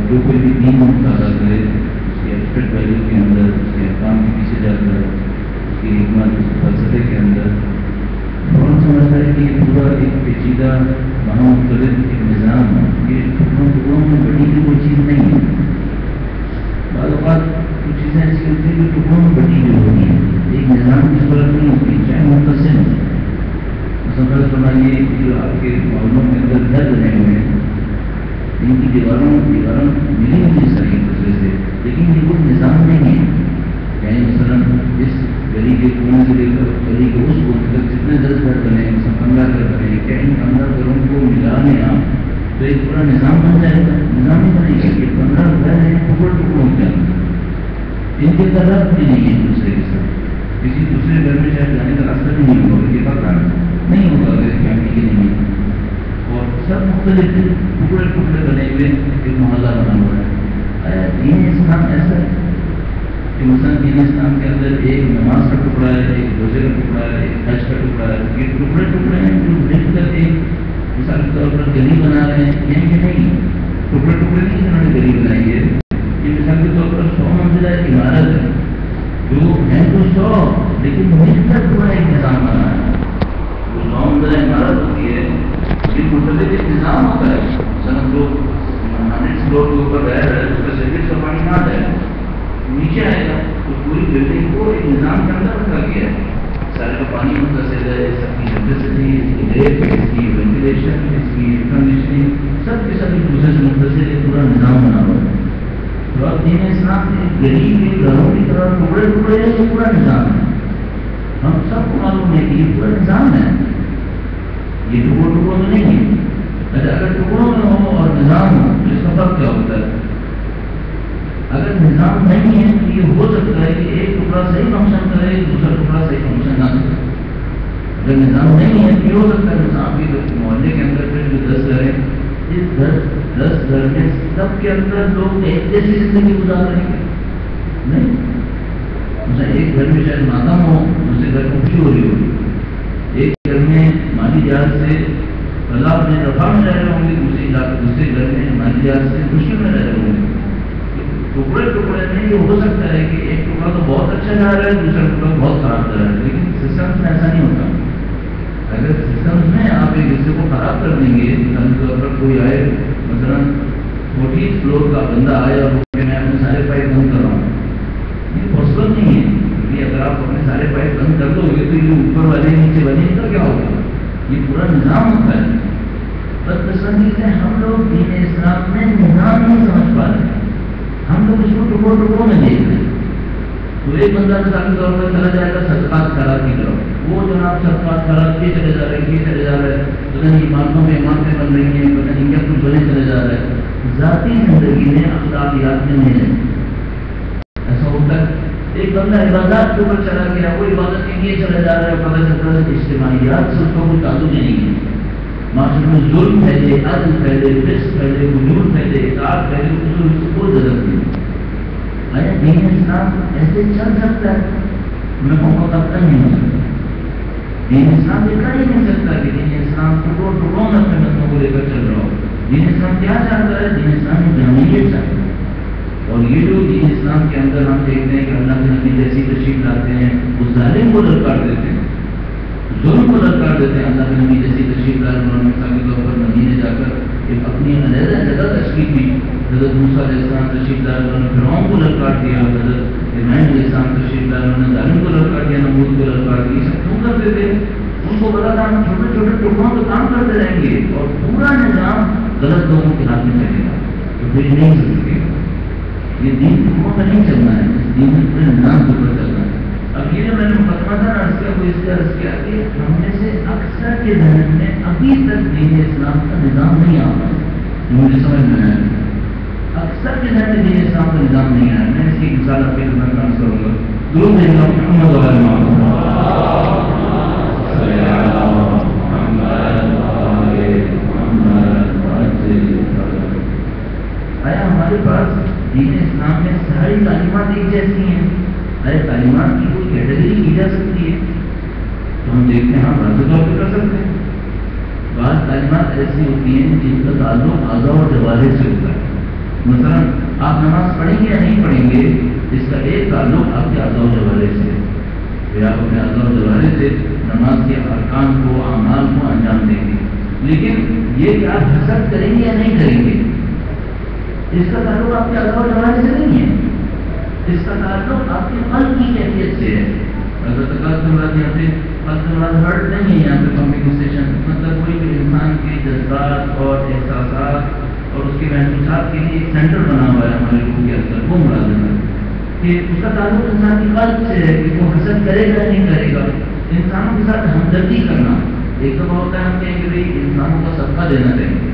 جو کوئی بھی دین کو مطالعہ کرے اس کے ایبسٹریکٹ ویلیو کے اندر، اس کے احکام کے پیچھے جا کر، اس کی حکمت، اس کے فلسفے کے اندر فوراً سمجھتا ہے کہ یہ پورا ایک پیچیدہ وہاں مختلف ایک نظام ہے. یہ ٹکڑوں میں بڑی کی کوئی چیز نہیں ہے. بعض اوقات کچھ چیزیں ایسی ہوتی ہیں کہ ٹکڑوں میں بڑی جو ہوتی ہیں، ایک نظام کی ضرورت نہیں ہوتی، چاہے متصل ہو. سفر فرمائیے جو آپ کے معاملوں کے اندر گھر بنے ہوئے ہیں، ان کی دیواروں ملی ہوئی ساری ایک دوسرے سے، لیکن یہ کوئی نظام نہیں ہے. یعنی مثلاً اس گلی کے کونے سے لے کر گلی کے اس کونے تک جتنے 10 گھر بنے، 15 گھر بنے، کیا ان 15 گھروں کو ملا لیں آپ تو ایک پورا نظام بن جائے گا؟ نظام ہی بنے گا. یہ 15 گھر ہیں ٹکڑوں کے اندر، ان کے تعلق بھی نہیں ہے ایک دوسرے کے ساتھ. کسی دوسرے گھر میں شاید جانے کا راستہ بھی نہیں ہوگا، یہ پتہ نہیں ہوگا اگر اس فیملی کے نہیں ہے. اور سب مختلف ٹکڑے بنے ہوئے ایک محلہ بنا ہوا ہے. دین اسلام ایسا ہے کہ مثلاً دین اسلام کے اندر ایک نماز کا ٹکڑا ہے، ایک روزے کا ٹکڑا ہے، ایک حج کا ٹکڑا ہے. یہ ٹکڑے ہیں جو مل کر ایک مثال کے طور پر گلی بنا رہے ہیں. یہ نہیں ٹکڑے نہیں جنہوں نے گلی بنائی ہے. یہ مثال کے طور پر 100 منزلہ ایک عمارت ہے جو ہے تو 100، لیکن مل کر پورا ایک نظام بنا ہے. جو 100 منزلہ عمارت ہوتی ہے یہ مختلف ایک نظام ہوتا ہے. مثلاً لوگ 100 فلور کے اوپر رہ رہے ہیں، اس کا سیوریج کا پانی نہ جائے، نیچے آئے گا تو پوری بلڈنگ کو ایک نظام کے اندر رکھا گیا ہے. سارے کا پانی منتظر ہے، سب کی الیکٹریسٹی، اس کی لیٹ، اس کی وینٹیلیشن، اس کی ایئر کنڈیشننگ، سب کے سب ایک دوسرے سے منتظر ایک پورا نظام بنا ہوا ہے. تو اب دین اسلام کے غریب کے گھروں کی طرح ٹکڑے ہیں، یہ پورا نظام ہے. ہم سب کو معلوم ہے کہ یہ پورا نظام ہے، یہ ٹکڑوں میں نہیں ہے. اگر ٹکڑوں میں ہو اور نظام ہو تو اس کا فرق کیا ہوتا ہے؟ اگر نظام نہیں ہے تو یہ ہو سکتا ہے کہ ایک ٹکڑا صحیح فنکشن کرے، دوسرا ٹکڑا صحیح فنکشن نہ کرے. اگر نظام نہیں ہے تو یہ ہو سکتا ہے نظام کے محلے کے اندر پھر جو 10 گھر ہیں، اس 10 گھر میں سب کے اندر لوگ ایک جیسی زندگی گزار رہے ہیں. نہیں، مثلا ایک گھر میں شاید ماتم ہو، دوسرے گھر میں خوشی ہو رہی ہوگی. ایک گھر میں مالی لحاظ سے تالاب میں رفع میں رہ رہے ہوں گے، دوسرے گھر میں مالی لحاظ سے خوشی میں رہ رہے ہوں گے. ٹکڑے میں یہ ہو سکتا ہے کہ ایک ٹکڑا تو بہت اچھا جا رہا ہے، دوسرا ٹکڑا بہت خراب جا رہا ہے. لیکن سسٹمس میں ایسا نہیں ہوتا. اگر سسٹمس میں آپ ایک دوسرے کو خراب کر دیں گے، مثال کے طور پر کوئی آئے، مثلا 14 فلور کا بندہ آئے اور میں اپنے سارے پائپ بند کر رہا ہوں، یہ پاسبل نہیں ہے. کیونکہ اگر آپ اپنے سارے پائپ بند کر دو گے تو یہ اوپر والے نیچے والے کا کیا ہوگا؟ یہ پورا نظام ہوتا ہے. بدقسمتی سے ہم لوگ دین اسلام میں نظام نہیں سمجھ پا رہے ہیں. ہم لوگ اس کو ٹکڑوں میں دیکھ رہے ہیں. تو ایک بندہ مثال کے طور پر چلا جائے گا صدقات خیرات کی طرف، وہ جناب صدقات خیرات کیے چلے جا رہے ہیں، کیے چلے جا رہے ہیں، پتہ نہیں عمارتوں میں عمارتیں بن رہی ہیں، پتہ نہیں کیا کچھ بنے چلے جا رہے ہیں. ذاتی زندگی میں اخلاقیات میں نہیں ہے. ایسا ہوتا ہے ایک بندہ عبادات کے اوپر چلا گیا، وہ عبادت کے لیے چلا جا رہا ہے، پتہ چلتا ہے اجتماعیات سے اس کا کوئی تعلق ہی نہیں ہے. معاشرے میں ظلم پھیلے، عدل پھیلے، فسق پھیلے، فجور پھیلے، اطاعت پھیلے، اس کو کوئی ضرورت نہیں. آیا دین اسلام ایسے چل سکتا ہے؟ میں موقع کرتا نہیں ہو سکتا. دین اسلام یہ کر ہی نہیں سکتا کہ دین اسلام ٹکڑوں میں اپنے مذہبوں کو لے کر چل رہا ہو. دین اسلام کیا چاہتا ہے؟ دین اسلام جامعیت چاہتا ہے. اور یہ جو دین اسلام کے اندر ہم دیکھتے ہیں کہ اللہ کے نبی جیسی تشریف لاتے ہیں، اس ظالم کو للکار دیتے ہیں، ظلم کو للکار دیتے ہیں. اللہ کے نبی جیسی تشریف لائے، انہوں نے مثال کے طور پر مدینے جا کر ایک اپنی علیحدہ جگہ تشریف دی. حضرت موسیٰ علیہ السلام تشریف لائے، انہوں نے فرعون کو للکار دیا. حضرت ابراہیم علیہ السلام تشریف لائے، انہوں نے ظالم کو للکار دیا، نمرود کو للکار دیا. یہ سب کیوں کرتے تھے؟ ان کو پتا تھا ہم چھوٹے چھوٹے ٹکڑوں پہ کام کرتے رہیں گے اور پورا نظام غلط لوگوں کے ہاتھ میں چلے گا تو پھر نہیں چل سکے گا. یہ دین ٹکڑوں پہ نہیں چلنا ہے، اس دین میں پورے نظام کے اوپر چلنا ہے. اب یہ جو میں نے مقدمہ تھا عرض کیا، وہ اس سے عرض کیا کہ ہم میں سے اکثر کے ذہن میں ابھی تک دین اسلام کا نظام نہیں آتا. مجھے سمجھ میں آیا اکثر کے ذہن میں دین اسلام کا نظام نہیں آیا. میں اس کی مثال آپ کے خدمت میں عرض کروں گا. درود محمد وعلی محمد. آیا ہمارے پاس دین اسلام میں ساری تعلیمات ایک جیسی ہیں؟ آیا تعلیمات کی کوئی کیٹیگری کی جا سکتی ہے؟ تو ہم دیکھتے ہیں ہاں واضح طور پہ کر سکتے ہیں. بعض تعلیمات ایسی ہوتی ہیں جن کا تعلق اعضاء اور جوارح سے ہوتا ہے. مثلا آپ نماز پڑھیں گے یا نہیں پڑھیں گے، اس کا ایک تعلق آپ کے اعضاء و جوارح سے، پھر آپ اپنے اعضاء و جوارح سے نماز کے ارکان کو، اعمال کو انجام دیں گے. لیکن یہ کہ آپ حسد کریں گے یا نہیں کریں گے، اس کا تعلق آپ کے اعضاء و جوارح سے نہیں ہے، اس کا تعلق آپ کے قلب کی کیفیت سے ہے. یہاں پہ ہرٹ نہیں ہے، یہاں پہ کمیونیکیشن مطلب کوئی بھی انسان کے جذبات اور احساسات اور اس کے محسوسات کے لیے ایک سینٹر بنا ہوا ہے ہمارے روح کے اندر، وہ ملازم ہے کہ اس کا تعلق انسان کی قلب سے ہے کہ وہ حسد کرے گا نہیں کرے گا. انسانوں کے ساتھ ہمدردی کرنا، ایک تو ہوتا ہے ہم کہیں کہ بھائی انسانوں کو صدقہ دینا چاہیے،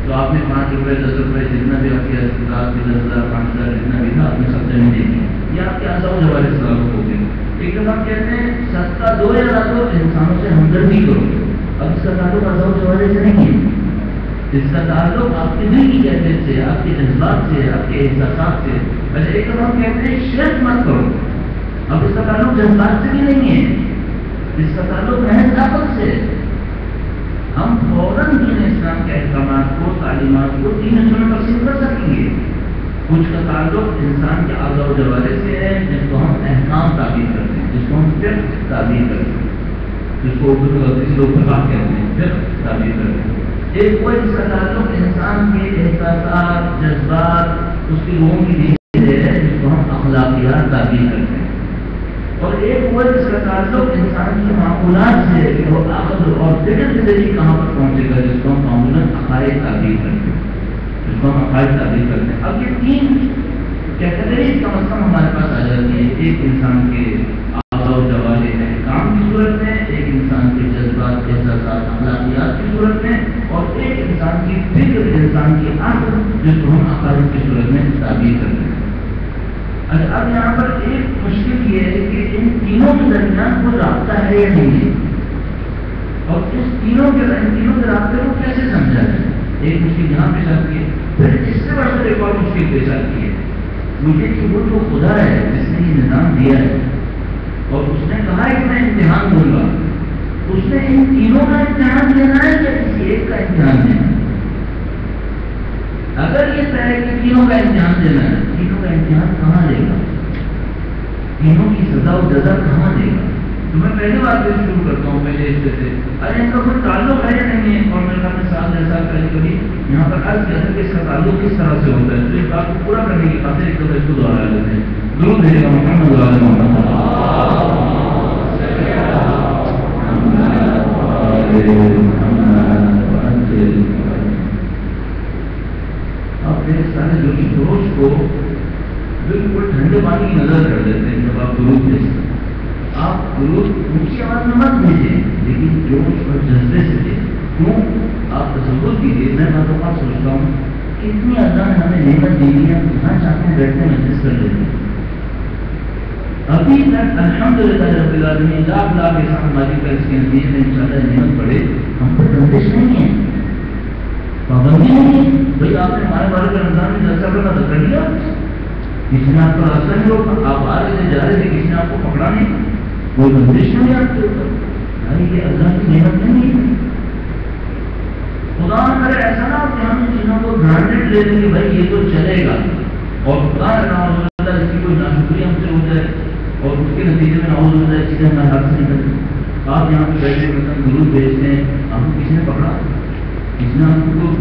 تو آپ نے 5 روپے 10 روپے جتنا بھی آپ کے 10,000 5,000 جتنا بھی تھا آپ نے سب دینے دیں گے، یہ آپ کے اعضاء و جوارح سے تعلق ہو گئے. ایک دفعہ ہم کہتے ہیں صدقہ دو یا نہ دو، انسانوں سے ہمدردی کرو. اب اس کا تعلق اعضاء و جوارح سے نہیں ہے، اس کا تعلق آپ کے دل کی کیفیت سے، آپ کے جذبات سے، آپ کے احساسات سے. اچھا ایک دفعہ ہم کہتے ہیں شرک مت کرو، اب اس کا تعلق جذبات سے بھی نہیں ہے، اس کا تعلق محض طاقت سے. ہم فوراً دین اسلام کے احکامات کو، تعلیمات کو 3 حصوں میں تقسیم کر سکیں گے. کچھ کا تعلق انسان کے اعضاء و جوارح سے ہے جس کو ہم احکام تعبیر کرتے ہیں، جس کو ہم فقہ تعبیر کرتے ہیں، جس کو اس لوگ فقہ کہتے ہیں، فقہ تعبیر کرتے ہیں. ایک وہ جس کا تعلق انسان کے احساسات، جذبات، اس کی روح کی دیکھ ہے جس کو ہم اخلاقیات تعبیر کرتے ہیں. اور ایک وہ جس کا تعلق انسان کی معقولات سے، وہ عقل اور فکر کے ذریعے کہاں پر پہنچے گا، جس کو ہم معمولاً عقائد تعبیر کرتے ہیں، جس کو ہم عقائد تعبیر کرتے ہیں. اب یہ 3 کیٹیگریز کم از کم ہمارے پاس آ جاتی ہیں، ایک انسان کے اعضاء و جوارح احکام کی صورت میں، ایک انسان کے جذبات، احساسات، اخلاقیات کی صورت میں، اور ایک انسان کی فکر، انسان کی عقل جس کو ہم عقائد کی صورت میں تعبیر کرتے ہیں. اچھا اب یہاں پر ایک مشکل یہ ہے کہ ان تینوں کے درمیان کوئی رابطہ ہے یا نہیں ہے، اور ان تینوں کے رابطے کو کیسے سمجھا جائے. ایک مشکل یہاں پیش آتی ہے، پھر اس سے بڑھ کر ایک اور مشکل پیش آتی ہے، مجھے کہ وہ جو خدا ہے جس نے یہ نظام دیا ہے اور اس نے کہا ہے کہ میں امتحان دوں گا، اس نے ان تینوں کا امتحان لینا ہے یا کسی ایک کا امتحان دینا ہے. اگر یہ طے ہے کہ تینوں کا امتحان دینا ہے، تینوں کا امتحان کہاں لے گا، تینوں کی سزا و جزا کہاں دے گا. تو میں پہلے بات سے شروع کرتا ہوں، پہلے حصے سے. ارے ان کا کوئی تعلق ہے یا نہیں ہے، اور میرے خیال میں 7 پہلے کبھی یہاں پر عرض کیا تھا کہ اس کا تعلق کس طرح سے ہوتا ہے. تو اس بات کو پورا کرنے کی خاطر ایک دفعہ اس کو دوہرا لیتے ہیں. درود بھیجے گا محمد وعلی محمد. آپ میرے سارے جو جوش کو بالکل ٹھنڈے پانی کی نظر کر دیتے ہیں جب آپ درود بھیجتے ہیں. آپ درود اونچی آواز میں مت بھیجیں، لیکن جوش اور جذبے سے بھیجیں. کیوں؟ آپ تصور کیجیے، میں بعض اوقات سوچتا ہوں کتنی اللہ نے ہمیں نعمت دی ہے، ہم جہاں چاہتے ہیں بیٹھتے محسوس کر لیتے ہیں. ابھی تک الحمدللہ رب العالمین لاکھ احسان مالک کا اس کے نتیجے میں انشاءاللہ نعمت پڑے. ہم پر بندش نہیں ہے، پابندی نہیں ہے. بھائی آپ نے ہمارے بارے میں رمضان میں جلسہ کرنا تو کر لیا، کسی نے آپ کا راستہ نہیں روکا، آپ آ رہے تھے جا رہے تھے، کسی نے آپ کو پکڑا نہیں، کوئی بندش نہیں آپ کے اوپر. یہ اللہ کی نعمت نہیں ہے. خدا نہ کرے ایسا نہ ہو کہ ہم ان چیزوں کو گرانٹیڈ لے لیں کہ بھائی یہ تو چلے گا، اور خدا نہ اس کی کوئی ناشکری ہم سے ہو جائے اور اس کے نتیجے میں نعوذ باللہ چیزیں ہمارے ہاتھ سے نکلتی. آپ یہاں پہ بیٹھے مثلاً درود بھیجتے ہیں، آپ کو کسی نے پکڑا، کسی نے آپ کو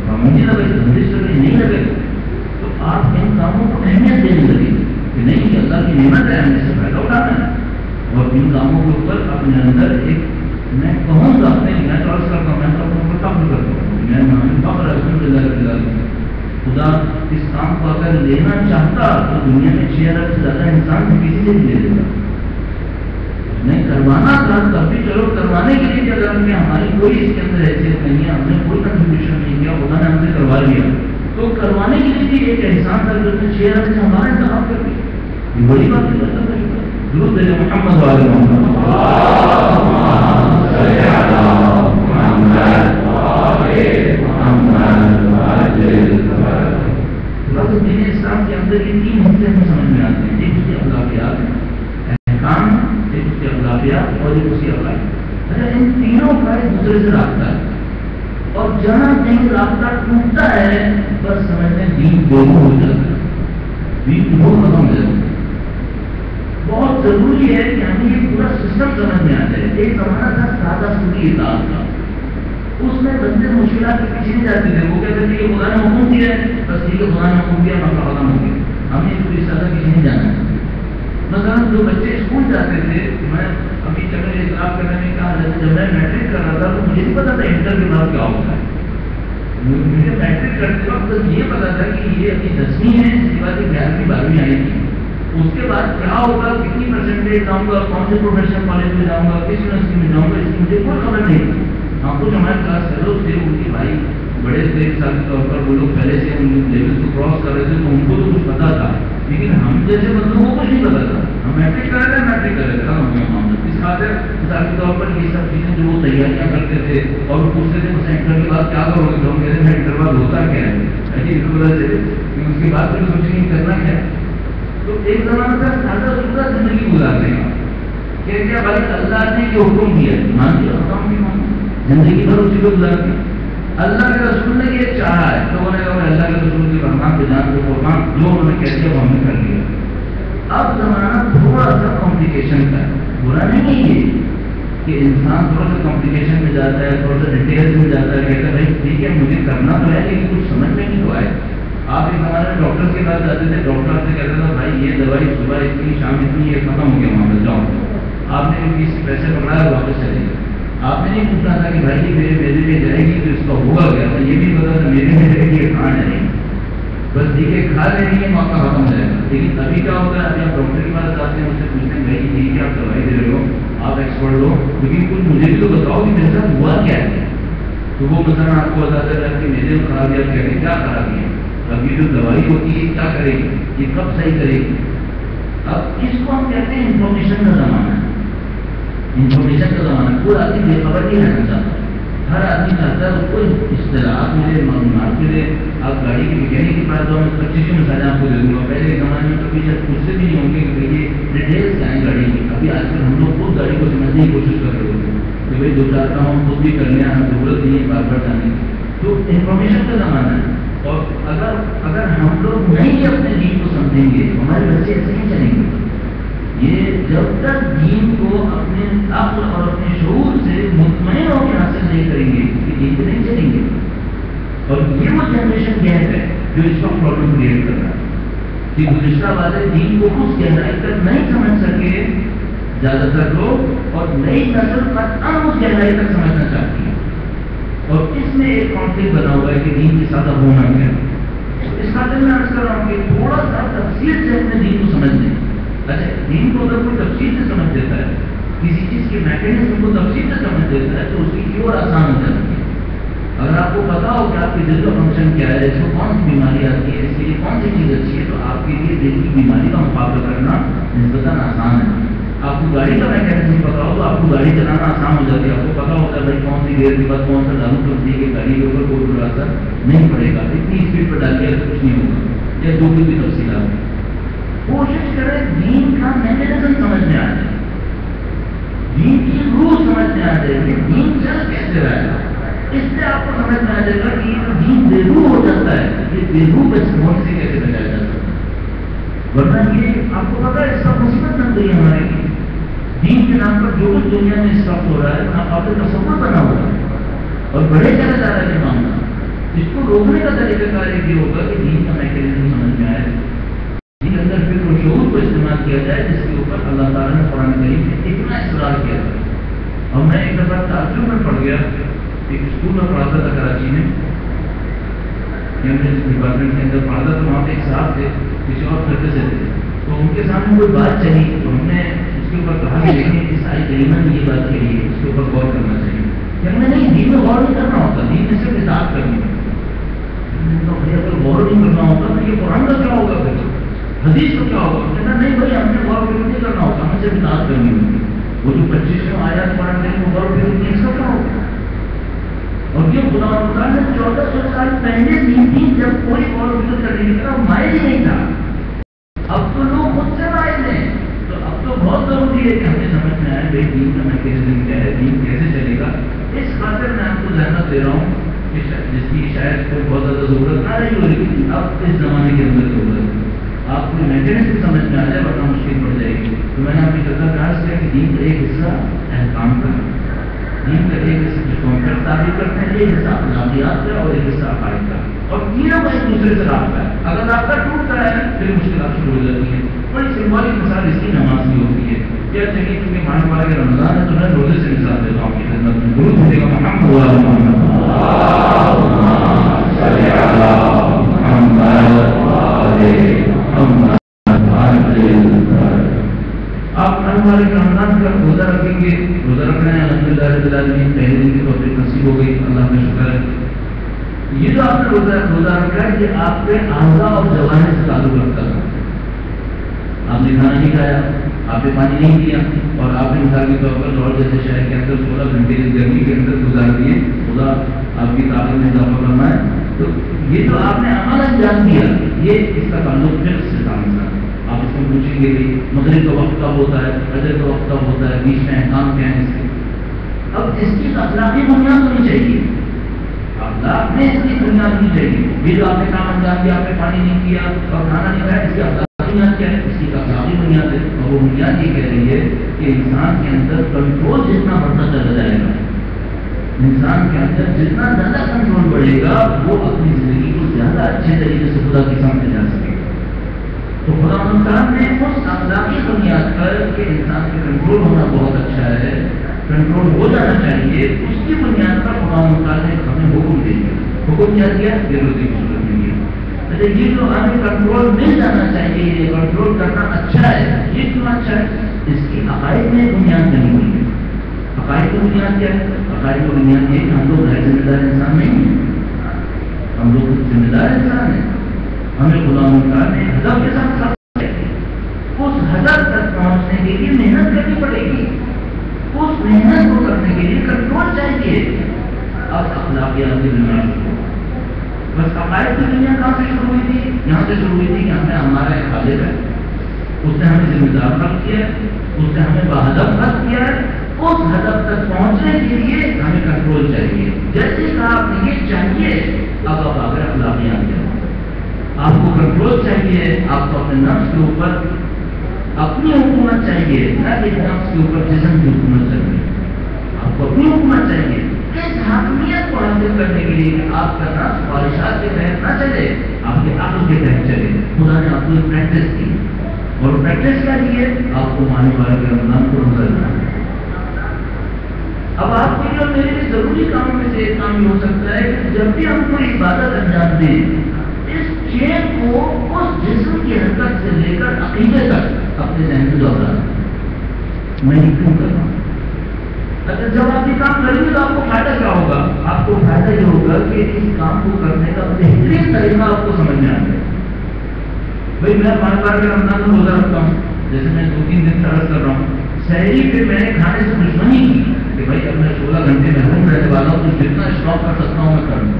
پابندی لگائی، بندش لگائی، نہیں لگائی، تو آپ ان کاموں کو اہمیت دینے لگے کہ نہیں یہ اللہ کی نعمت ہے، ہمیں سے فائدہ اٹھانا ہے. اور ان کاموں کے اوپر اپنے اندر ایک میں کہوں گا اپنے میں تو عرض کرتا ہوں، میں تو اپنے اوپر فخر کرتا ہوں، میں فخر الحمدللہ. خدا اس کام کو اگر لینا چاہتا تو دنیا میں 6 ارب سے زیادہ انسان کسی سے بھی لے لیتا. نہیں کروانا تھا تب بھی چلو کروانے کے لیے اگر ہماری کوئی اس کے اندر حیثیت نہیں ہے، ہم نے کوئی کنٹریبیوشن نہیں کیا، خدا نے ہم سے کروا لیا، تو کروانے کے لیے بھی ایک احسان تھا جو اس نے 6 ارب سے ہمارا انتخاب کر دیا. یہ بڑی بات ہے. درود بھیجے محمد وعلی محمد. دین اسلام کے اندر یہ 3 حصے ہمیں سمجھ میں آتے ہیں. ایک اس کے اخلاقیات ہیں، احکام، ایک اس کے اخلاقیات اور ایک اس کی عقائد. اچھا ان تینوں کا ایک دوسرے سے رابطہ ہے. اور جہاں کہیں رابطہ ٹوٹتا ہے بس سمجھتے دین دونوں ہو جاتا ہے، دین دونوں ختم ہو جاتا ہے۔ بہت ضروری ہے کہ ہمیں یہ پورا سسٹم سمجھ میں آ جائے۔ ایک زمانہ تھا سادہ سودی اطاعت کا، اس میں بندے مشکلات کے پیچھے نہیں جاتے تھے، وہ کہتے تھے کہ خدا نے حکم دیا ہے، بس یہ کہ خدا نے حکم دیا مسئلہ ختم ہو گیا، ہمیں پوری سادہ پیچھے نہیں جانا ہے۔ مثلا جو بچے اسکول جاتے تھے، میں ابھی چلے اعتراف کرنے میں کہا جب میں میٹرک کر رہا تھا تو مجھے نہیں پتا تھا انٹر کے بعد کیا ہوتا ہے۔ مجھے میٹرک کرتے وقت یہ پتا تھا کہ یہ ابھی 10ویں ہے، اس کے بعد 11ویں 12ویں آئے گی، اس کے بعد کیا ہوگا، کتنی پرسنٹیج جاؤں گا، کون سے پروفیشنل کالج میں جاؤں گا، کس یونیورسٹی میں جاؤں گا، اس کی مجھے کوئی خبر نہیں تھی۔ ہم کچھ ہمارے کلاس فیلوز تھے، ان کے بھائی بڑے تھے سال کے طور پر، وہ لوگ پہلے سے ان لیول کو کراس کر رہے تھے تو ان کو تو کچھ پتا تھا، لیکن ہم جیسے بندوں کو کچھ نہیں پتا تھا۔ ہم میٹرک کر رہے تھے، میٹرک کر رہے تھے، اس خاطر مثال کے طور پر یہ سب چیزیں جو وہ تیاریاں کرتے تھے اور وہ پوچھتے تھے مجھے انٹر کے بعد کیا کرو گے، تو ہم کہتے ہیں انٹر بعد ہوتا کیا ہے، اس وجہ سے اس کے بعد پھر کچھ نہیں کرنا ہے۔ تو ایک زمانہ کا سادہ سادہ زندگی گزارتے ہیں کہ کیا بھائی اللہ نے جو حکم دیا مان لیا، حکم بھی مان، زندگی بھر اسی کو گزارتے ہیں۔ اللہ کے رسول نے یہ چاہا ہے تو انہوں نے کہا اللہ کے رسول کے فرمان پہ جان کو قربان، جو انہوں نے کہہ دیا وہ ہم نے کر لیا۔ اب زمانہ تھوڑا سا کمپلیکیشن کا ہے، برا نہیں ہے یہ کہ انسان تھوڑا سا کمپلیکیشن میں جاتا ہے، تھوڑا سا ڈیٹیلس میں جاتا ہے، کہتا ہے بھائی ٹھیک ہے مجھے کرنا تو ہے لیکن کچھ سمجھ میں نہیں تو آئے۔ آپ ایک زمانے میں ڈاکٹر کے پاس جاتے تھے، ڈاکٹر سے کہتا تھا بھائی یہ دوائی صبح اتنی شام اتنی، یہ ختم ہو گیا معاملہ، جاؤ۔ آپ نے کسی پیسے پکڑایا واپس چلے گئے، آپ نے نہیں پوچھنا تھا کہ بھائی یہ میرے میں جائے گی تو اس کا ہوگا کیا تھا، یہ بھی پتا تھا میرے میں جائے گی، یہ کھانا نہیں، بس ٹھیک ہے کھا لیں گے موقع ختم ہو جائے گا۔ لیکن ابھی کیا ہوتا ہے، ابھی آپ ڈاکٹر کے پاس جاتے ہیں، اس سے پوچھتے ہیں بھائی ٹھیک ہے آپ دوائی دے رہے ہو، آپ ایکسپرٹ ہو، لیکن کچھ مجھے بھی تو بتاؤ کہ میرے ساتھ ہوا کیا ہے۔ تو وہ مثلا آپ کو بتاتا ہے کہ میرے خرابی آپ کہہ رہے ہیں کیا خرابی ہے، اب یہ جو دوائی ہوتی ہے کیا کرے گی، یہ کب صحیح کرے گی۔ اب اس کو ہم کہتے ہیں انفارمیشن کا زمانہ ہے، انفارمیشن کا زمانہ ہے۔ کوئی آدمی بے خبر نہیں رہنا چاہتا، ہر آدمی چاہتا ہے اس کو اصطلاحات ملے، معلومات ملے۔ آپ گاڑی کے میکینک کے پاس جاؤ، 25 مثالیں آپ کو دے دوں گا، پہلے کے زمانے میں کبھی جب پوچھتے بھی نہیں ہوں گے کہ یہ ڈیٹیلس کیا ہیں گاڑی کی۔ ابھی آج کل ہم لوگ خود گاڑی کو سمجھنے کی کوشش کر رہے ہوتے ہیں کہ بھائی جو چاہتا ہوں خود بھی کر لیں، ضرورت نہیں ہے بار بار جانے کی۔ تو انفارمیشن کا زمانہ ہے، اور اگر ہم لوگ نہیں اپنے دین کو سمجھیں گے ہمارے بچے ایسے نہیں چلیں گے۔ یہ جب تک دین کو اپنے عقل اور اپنے شعور سے مطمئن ہو کے حاصل نہیں کریں گے کہ دین کو نہیں چلیں گے۔ اور یہ وہ جنریشن گیپ ہے جو اس وقت پرابلم کریٹ کر رہا ہے کہ گزشتہ والے دین کو اس گہرائی تک نہیں سمجھ سکے زیادہ تر لوگ، اور نئی نسل قطعاً اس گہرائی تک سمجھنا چاہتی ہے، اور اس میں ایک کانفلکٹ بنا ہوا ہے کہ دین کے سادہ ہونا کیا ہے۔ اس خاطر میں عرض کر رہا ہوں کہ تھوڑا سا تفصیل سے اپنے دین کو سمجھ لیں۔ اچھا دین کو اگر کوئی تفصیل سے سمجھ دیتا ہے، کسی چیز کے میکینزم کو تفصیل سے سمجھ دیتا ہے تو اس کی کیور آسان ہو جاتی ہے۔ اگر آپ کو پتا ہو کہ آپ کے دل کا فنکشن کیا ہے، اس کو کون سی بیماری آتی ہے، اس کے لیے کون سی چیز اچھی ہے، تو آپ کے لیے دل کی بیماری کا مقابلہ کرنا نسبتاً آسان ہے۔ آپ کو گاڑی کا میکینزم پتا ہو تو آپ کو گاڑی چلانا آسان ہو جاتی ہے، آپ کو پتا ہوتا ہے بھائی کون سی گیئر کے بعد کون سا ڈالوں تو کہ گاڑی کے اوپر کوئی برا اثر نہیں پڑے گا، اتنی اسپیڈ پر ڈال کے کچھ نہیں ہوگا، یا جو بھی تفصیلات۔ کوشش کریں دین کا میکینزم سمجھ میں آ جائے، دین کی روح سمجھ میں آ جائے کہ دین چل کیسے رہا ہے۔ اس سے آپ کو سمجھ میں آ جائے گا کہ یہ دین بے روح ہو جاتا ہے، یہ بے روح ہونے سے کیسے بچایا جا سکتا ہے۔ ورنہ یہ آپ کو پتا ہے اس کا مصیبت بن گئی ہمارے لیے، دین کے نام پر جو کچھ دنیا میں اسٹاپ ہو رہا ہے آپ کا تصور بنا ہوا ہے اور بڑھے چلا جا رہا ہے یہ معاملہ۔ اس کو روکنے کا طریقہ کار یہ ہوگا کہ دین کا میکینزم سمجھ میں آئے، دین کے اندر فکر و شعور کو استعمال کیا جائے، جس کے اوپر اللہ تعالیٰ نے قرآن کریم میں اتنا اصرار کیا تھا۔ اور میں ایک دفعہ تعجب میں پڑ گیا، ایک اسکول میں پڑھاتا تھا کراچی میں، کیمبرج ڈپارٹمنٹ کے اندر پڑھاتا تھا، وہاں پہ ایک صاحب تھے کسی اور فرقے سے تھے، تو ان کے سامنے کوئی بات چلی تو ہم نے اس کے اوپر کہا کہ لیکن اس آئی کریمہ نے یہ بات کہی ہے، اس کے اوپر غور کرنا چاہیے۔ کہ ہم نے نہیں، دین میں غور نہیں کرنا ہوتا، دین میں صرف اطاعت کرنی ہے۔ اگر غور نہیں کرنا ہوتا تو یہ قرآن کا کیا ہوگا، پھر حدیث کا کیا ہوگا؟ کہنا نہیں بھائی ہم نے غور نہیں کرنا ہوتا، ہمیں صرف اطاعت کرنی ہوتی۔ وہ جو 25 آیات قرآن کریم میں غور نہیں اس کا کیا ہوگا؟ اور یہ خدا تعالیٰ نے 1400 سال پہلے دین تھی جب کوئی غور و فکر کرنے کی طرف مائل ہی نہیں تھا۔ اب تو لوگ خود سے مائل ہیں، تو اب تو بہت ضروری ہے کہ ہمیں سمجھ میں آئے بھائی دین کا میکینزم کیا ہے، دین کیسے چلے گا۔ اس خاطر میں آپ کو ذہنت دے رہا ہوں ضرورت نہ رہی ہو، لیکن اب اس زمانے کے اندر ضرورت ہے. آپ کو مینٹیننس بھی سمجھ میں آ جائے ورنہ مشکل پڑ جائے گی. تو میں نے آپ کی چرچا کا عرض کیا کہ دین کا ایک حصہ احکام کا، دین کا ایک حصہ جس کو ہم پھر تعبیر کرتے ہیں، ایک حصہ اخلاقیات کا اور ایک حصہ عقائد کا، اور تینوں کا ایک دوسرے سے رابطہ ہے. اگر رابطہ ٹوٹتا ہے پھر مشکلات شروع ہو جاتی ہیں. بڑی سمبولک مثال اس کی نماز کی ہوتی ہے. کیا چاہیے کیونکہ مانے والے کے رمضان ہے تو میں روزے سے مثال دیتا ہوں آپ کی خدمت میں. درود بھیجے گا محمد ہوا محمد آپ ہمارے رمضان کا روزہ رکھیں گے. روزہ رکھنا ہے الحمدللہ رب العالمین، پہلے دن کی توفیق نصیب ہو گئی، اللہ کا شکر ہے. یہ جو آپ نے روزہ رکھا ہے یہ آپ کے اعضاء اور جوارح سے تعلق رکھتا ہے. آپ نے کھانا نہیں کھایا، آپ نے پانی نہیں پیا، اور آپ نے مثال کے طور پر لاہور جیسے شہر کے اندر 16 گھنٹے گرمی کے اندر گزار دیے. خدا آپ کی طاقت میں اضافہ کرنا ہے. تو یہ جو آپ نے عمل انجام دیا یہ اس کا تعلق پھر سے تعلق ہے. آپ اس کو پوچھیں گے کہ مغرب کا وقت کب ہوتا ہے، فجر کا وقت کب ہوتا ہے، بیچ میں احکام کیا ہے اس کے. اب اس کی اخلاقی بنیاد ہونی چاہیے، اخلاق میں اس کی بنیاد ہونی چاہیے. یہ جو آپ نے کام انجام دیا، آپ نے پانی نہیں پیا اور کھانا نہیں کھایا، اس کی اخلاقی بنیاد کیا ہے؟ اس کی اخلاقی بنیاد ہے. اور وہ بنیاد یہ کہہ رہی ہے کہ انسان کے اندر کنٹرول جتنا بڑھتا چلا جائے گا، انسان کے اندر جتنا زیادہ کنٹرول بڑھے گا وہ اپنی زندگی کو زیادہ اچھے طریقے سے خدا کے سامنے جا سکے. تو خدا تعالیٰ نے اس اخلاقی بنیاد پر کہ انسان کے کنٹرول ہونا بہت اچھا ہے، کنٹرول ہو جانا چاہیے، اس کی بنیاد پر خدا تعالیٰ نے ہمیں حکم دے دیا. حکم کیا دیا؟ یہ روزی کی صورت میں دیا. اچھا یہ جو ہمیں کنٹرول مل جانا چاہیے، یہ کنٹرول کرنا اچھا ہے، یہ کیوں اچھا ہے؟ اس کی عقائد میں بنیاد نہیں ہوئی ہے. عقائد کی بنیاد کیا ہے؟ عقائد کی بنیاد یہ کہ ہم لوگ غیر ذمہ دار انسان نہیں ہیں، ہم لوگ ذمہ دار انسان ہیں. ہمیں خدا تعالیٰ نے ہدف کے ساتھ اس ہدف تک پہنچنے کے لیے محنت کرنی پڑے گی. اس محنت کو کرنے کے لیے کنٹرول چاہیے. اب اخلاقیات کی دنیا بس عقائد کی دنیا کہاں سے شروع ہوئی تھی؟ یہاں سے شروع ہوئی تھی کہ ہمیں ہمارا ایک خالق ہے، اس نے ہمیں ذمہ دار رکھ کیا ہے، اس نے ہمیں باہدف رکھ کیا ہے. اس ہدف تک پہنچنے کے لیے ہمیں کنٹرول چاہیے. جیسے کہ آپ نے یہ چاہیے، اب آپ آگے اخلاقیات کے آپ کو کنٹرول چاہیے. آپ کو اپنے نفس کے اوپر اپنی حکومت چاہیے، نہ کہ نفس کے اوپر جسم کی حکومت چاہیے. آپ کو اپنی حکومت چاہیے. اس حاکمیت کو حاصل کرنے کے لیے کہ آپ کا نفس خواہشات کے تحت نہ چلے، آپ کے عقل کے تحت چلے. خدا نے آپ کو ایک پریکٹس کی، اور پریکٹس کیا دی ہے؟ آپ کو ماننے والے کے رمضان کو روزہ رکھنا ہے. اب آپ کے لیے اور میرے لیے ضروری کاموں میں سے ایک کام یہ ہو سکتا ہے کہ جب بھی ہم کوئی عبادت انجام دیں، اس چین کو اس جسم کی حرکت سے لے کر عقیدے تک اپنے ذہن میں دوہرا میں یہ کیوں کر رہا ہوں. اگر جب آپ یہ کام کریں گے تو آپ کو فائدہ کیا ہوگا؟ آپ کو فائدہ یہ ہوگا کہ اس کام کو کرنے کا بہترین طریقہ آپ کو سمجھ میں آ جائے. بھائی میں 5 بار کے رمضان میں روزہ رکھتا ہوں، جیسے میں 2-3 دن سے عرض کر رہا ہوں. شہری پہ میں نے کھانے سے دشمنی کی کہ بھائی اب میں 16 گھنٹے محروم رہنے والا ہوں، تو جتنا اسٹاک کر سکتا ہوں میں کروں.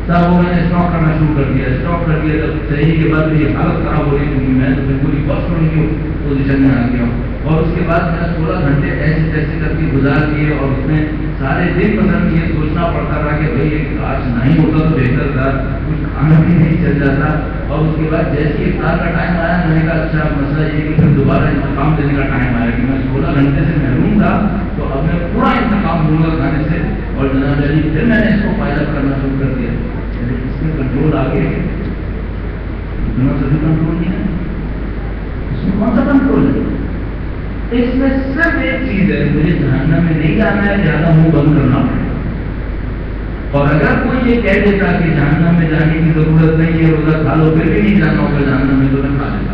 تب وہ میں نے اسٹاک کرنا شروع کر دیا. اسٹاک کر دیا جب شہری کے بعد میری حالت خراب ہو رہی کیونکہ میں تو بالکل ہی بس ہونے کی پوزیشن میں آ گیا ہوں. اور اس کے بعد میں 16 گھنٹے ایسے تیسے کر کے گزار دیے، اور اس میں سارے دن پسند یہ سوچنا پڑتا رہا کہ بھائی آج نہیں ہوتا تو بہتر تھا، کچھ کھانا بھی نہیں چل جاتا. اور اس کے بعد جیسے افطار کا ٹائم آیا، میں نے کہا اچھا مسئلہ یہ کہ پھر دوبارہ انتقام دینے کا ٹائم آیا کہ میں 16 گھنٹے سے محروم تھا، تو اب میں پورا انتقام دوں گا کھانے سے. اور جناب علی پھر میں نے اس کو فائدہ کرنا شروع کر دیا. اس میں کنٹرول آگے اتنا سبھی کنٹرول نہیں ہے. اس میں کون سا کنٹرول ہے؟ اس میں صرف ایک چیز ہے، مجھے جہنم میں نہیں جانا ہے، زیادہ منہ بند کرنا پڑے. اور اگر کوئی یہ کہہ دیتا کہ جہنم میں جانے کی ضرورت نہیں ہے، روزہ کھا لو پھر بھی نہیں جانا ہوگا جہنم میں، تو میں کھا لیتا.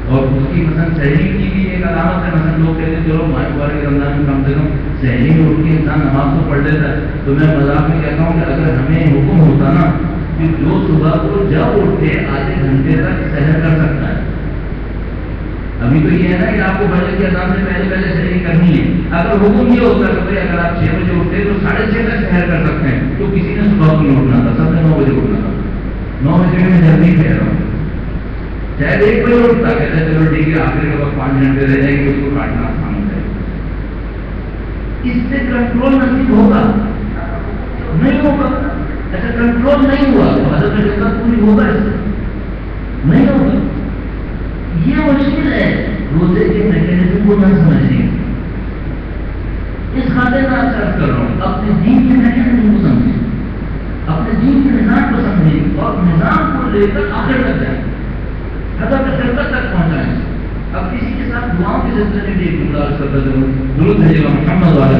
اور اس کی مثلا سحری کی بھی ایک علامت ہے. مثلا لوگ کہتے ہیں چلو ماہ مبارک رمضان میں کم سے کم سحری میں اٹھ کے انسان نماز تو پڑھ لیتا ہے. تو میں مذاق میں کہتا ہوں کہ اگر ہمیں حکم ہوتا نا کہ جو صبح کو جب اٹھ کے آدھے گھنٹے تک سحر کر سکتا ہے. ابھی تو یہ ہے نا کہ آپ کو فجر کی اذان سے پہلے سحری کرنی ہے. اگر حکم یہ ہوتا ہے کہ اگر آپ 6 بجے اٹھتے تو 6:30 تک سحر کر سکتے ہیں، تو کسی نے صبح کو نہیں اٹھنا تھا، سب نے 9 بجے اٹھنا تھا. 9 بجے میں جلدی کہہ رہا ہوں، شاید 1 بجے اٹھتا، کہتا ہے چلو ٹھیک ہے آخر کے وقت 5 گھنٹے رہ جائیں گے، اس کو کاٹنا آسان ہو جائے. اس سے کنٹرول نصیب ہوگا نہیں ہوگا. اچھا کنٹرول نہیں ہوا تو حضرت میں شفقت پوری ہوگا اس سے نہیں ہوگا. یہ مشکل ہے روزے کے میکینزم کو نہ سمجھنے. اس خاطر میں آپ عرض کر رہا ہوں اپنے دین کے میکینزم کو سمجھیں, اپنے دین کے نظام کو سمجھیں اور نظام کو لے کر آخر تک جائیں, حضرت خلقت تک پہنچائیں. اب کسی کے ساتھ دعاؤں کے سلسلے میں ایک گزارش کرتا ہوں, درود بھیجیے گا محمد والے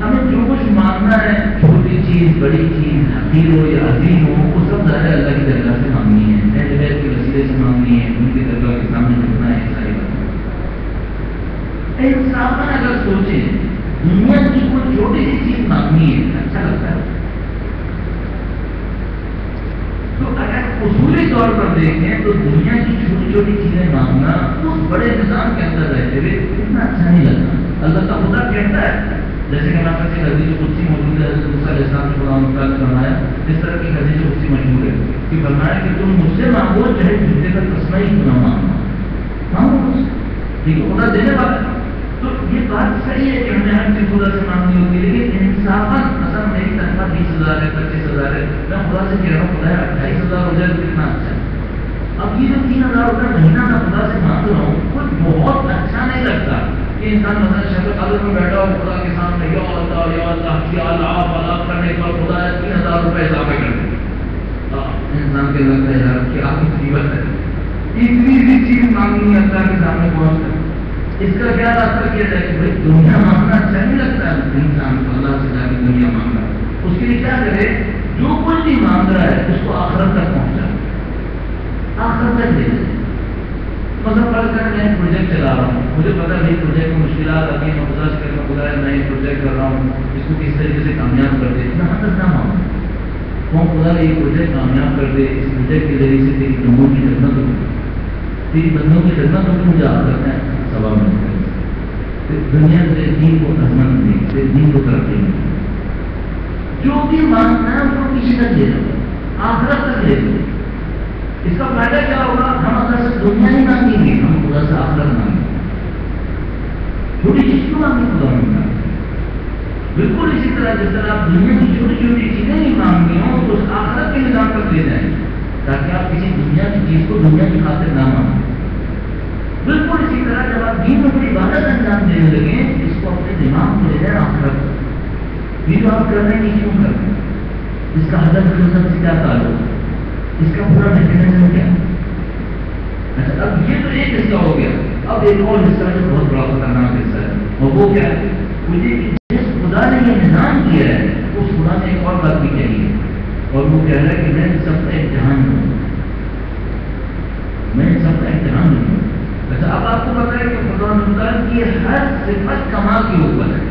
ہمیں جو کچھ مانگنا ہے, چھوٹی چیز بڑی چیز حقیر ہو یا عظیم ہو, وہ سب ظاہر اللہ کی درگاہ سے مانگنی ہے, اہل بیت کے وسیلے سے مانگنی ہے, ان کی درگاہ کے سامنے جھکنا ہے. ساری بات انصافاً اگر سوچیں دنیا کی کوئی چھوٹی سی چیز مانگنی ہے اچھا لگتا ہے, تو اگر اصولی طور پر دیکھیں تو دنیا کی چھوٹی چھوٹی چیزیں مانگنا اس بڑے نظام کے اندر رہتے ہوئے اتنا اچھا نہیں لگتا. اللہ کا خدا کہتا ہے, جیسے کہ ہمارے پاس ایک حدیث قدسی موجود ہے, حضرت موسیٰ علیہ السلام نے قرآن مطالعہ میں فرمایا, اس طرح کی حدیث قدسی مشہور ہے کہ فرمایا کہ تم مجھ سے مانگو چاہے جھوٹے کا تسمہ ہی کیوں نہ مانگو مجھ سے, ٹھیک ہے, خدا دینے والا. تو یہ بات صحیح ہے کہ ہمیں ہر چیز خدا سے مانگنی ہوتی ہے, لیکن انصافاً مثلا میری تنخواہ 20,000 ہے, 25,000 ہے, میں خدا سے کہہ رہا ہوں خدا 28,000 ہو جائے تو کتنا اچھا ہے. اب یہ جو 3,000 روپئے مہینہ میں خدا سے مانگ رہا ہوں کچھ بہت اچھا نہیں لگتا کہ انسان مثلا شب قدر میں بیٹھا ہو خدا کے سامنے یا اللہ کیا آپ کرنے پر خدا 3,000 روپئے اضافہ کر دیں. انسان کے لگتا ہے یار کہ آپ کی قیمت ہے, اتنی سی چیز مانگنی اللہ کے سامنے پہنچ کر. اس کا کیا راستہ کیا جائے کہ بھائی دنیا مانگنا اچھا نہیں لگتا ہے انسان کو, اللہ سے جا کے دنیا مانگنا. اس کے لیے کیا کرے, جو کچھ بھی مانگ رہا ہے اس کو آخرت تک پہنچا, آخرت تک دے دے. مطلب پڑھ کر میں پروجیکٹ چلا رہا ہوں, مجھے پتا ہے پروجیکٹ میں مشکلات آتی ہیں, میں خدا سے کہتا ہوں خدا ہے میں یہ پروجیکٹ کر رہا ہوں, اس کو کس طریقے سے کامیاب کر دے, یہاں تک نہ مانگوں. وہ خدا یہ پروجیکٹ کامیاب کر دے, اس پروجیکٹ کے ذریعے سے تیری بندوں کی خدمت ہوگی, تیری بندوں کی خدمت ہوگی, مجھے آخرت ہے ثواب ملتا ہے. دنیا سے دین کو عظمت دیں, دین کو ترقی دیں. جو بھی مانگنا ہے وہ کسی تک لے دو, آخرت تک لے دو. اس کا فائدہ کیا ہوگا, ہم اگر سے دنیا نہیں مانگیں گے, ہم خدا سے آخرت مانگیں گے. چھوٹی چیز کیوں مانگیں خدا مانگنا, بالکل اسی طرح جس طرح آپ دنیا کی چھوٹی چھوٹی چیزیں نہیں مانگیں ہو تو اس آخرت کے نظام پر دے جائیں تاکہ آپ کسی دنیا کی چیز کو دنیا کی خاطر نہ مانگیں. بالکل اسی طرح جب آپ دین میں کوئی عبادت انجام دینے لگیں اس کو اپنے دماغ کو لے جائیں آخرت. یہ جو آپ کر رہے ہیں کیوں کر رہے ہیں, اس کا حضرت خلقت سے کیا تعلق, اس کا پورا میکینزم کیا. اچھا اب یہ تو ایک حصہ ہو گیا, اب ایک اور حصہ جو بہت بڑا خطرناک حصہ ہے, اور وہ کیا ہے, مجھے جس خدا نے یہ نظام کیا ہے اس خدا نے ایک اور بات بھی کہی ہے, اور وہ کہہ رہا ہے کہ میں سب کا امتحان لوں, میں سب کا امتحان لوں. اچھا اب آپ کو پتا ہے کہ خدا مختار کی ہر صفت کمال کے اوپر ہے,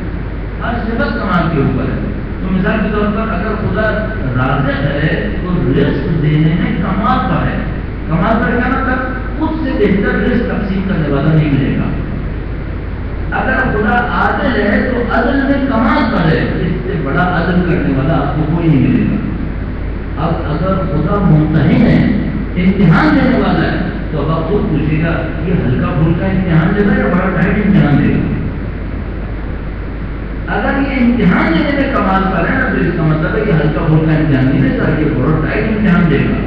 ہر صفت کمال کے اوپر ہے. تو مثال کے طور پر اگر خدا رازق ہے تو رزق دینے میں کمال پر ہے. کمال پر کیا مطلب, اس سے بہتر رزق تقسیم کرنے والا نہیں ملے گا. اگر خدا عادل ہے تو عدل میں کمال پر ہے, اس سے بڑا عدل کرنے والا آپ کو کوئی نہیں ملے گا. اب اگر خدا ممتحن ہے, امتحان دینے والا ہے, تو اب آپ خود پوچھے گا یہ ہلکا پھلکا امتحان دے گا یا بڑا ٹائٹ امتحان دے گا. اگر یہ امتحان دینے میں کمال پر ہے نا تو اس کا مطلب ہے کہ ہلکا پھلکا امتحان نہیں دے گا, یہ بڑا ٹائٹ امتحان دے گا.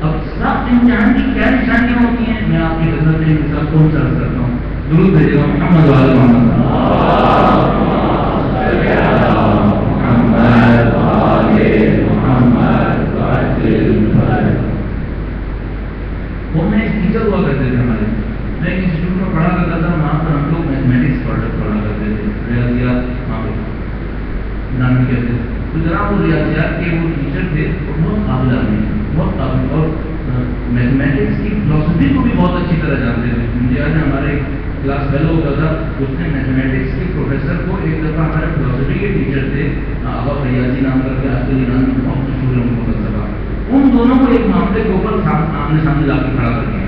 اب سب امتحان کی کیا نشانیاں ہوتی ہیں, میں آپ کی خدمت میں مثال کون سا عرض کرتا ہوں. درود بھیجے گا محمد وعلی محمد. وہ میں ایک ٹیچر ہوا کرتے تھے ہمارے, میں ایک انسٹیٹیوٹ میں پڑھا کرتا تھا, وہاں پر ہم لوگ میتھمیٹکس پڑھا کرتے تھے, ریاضیات وہاں پہ نام بھی کہتے تھے. تو جناب وہ ریاضیات کے وہ ٹیچر تھے, وہ بہت قابل آدمی, بہت قابل, اور میتھمیٹکس کی فلاسفی کو بھی بہت اچھی طرح جانتے تھے. مجھے یاد ہے ہمارے کلاس فیلو ہوتا تھا, اس نے میتھمیٹکس کے پروفیسر کو ایک دفعہ ہمارے فلاسفی کے ٹیچر تھے آبا فیاضی نام کر کے, آج کل ایران میں بہت مشہور ہے ان کو فلسفہ, ان دونوں کو ایک معاملے کے اوپر آمنے سامنے لا کے کھڑا کر دیا.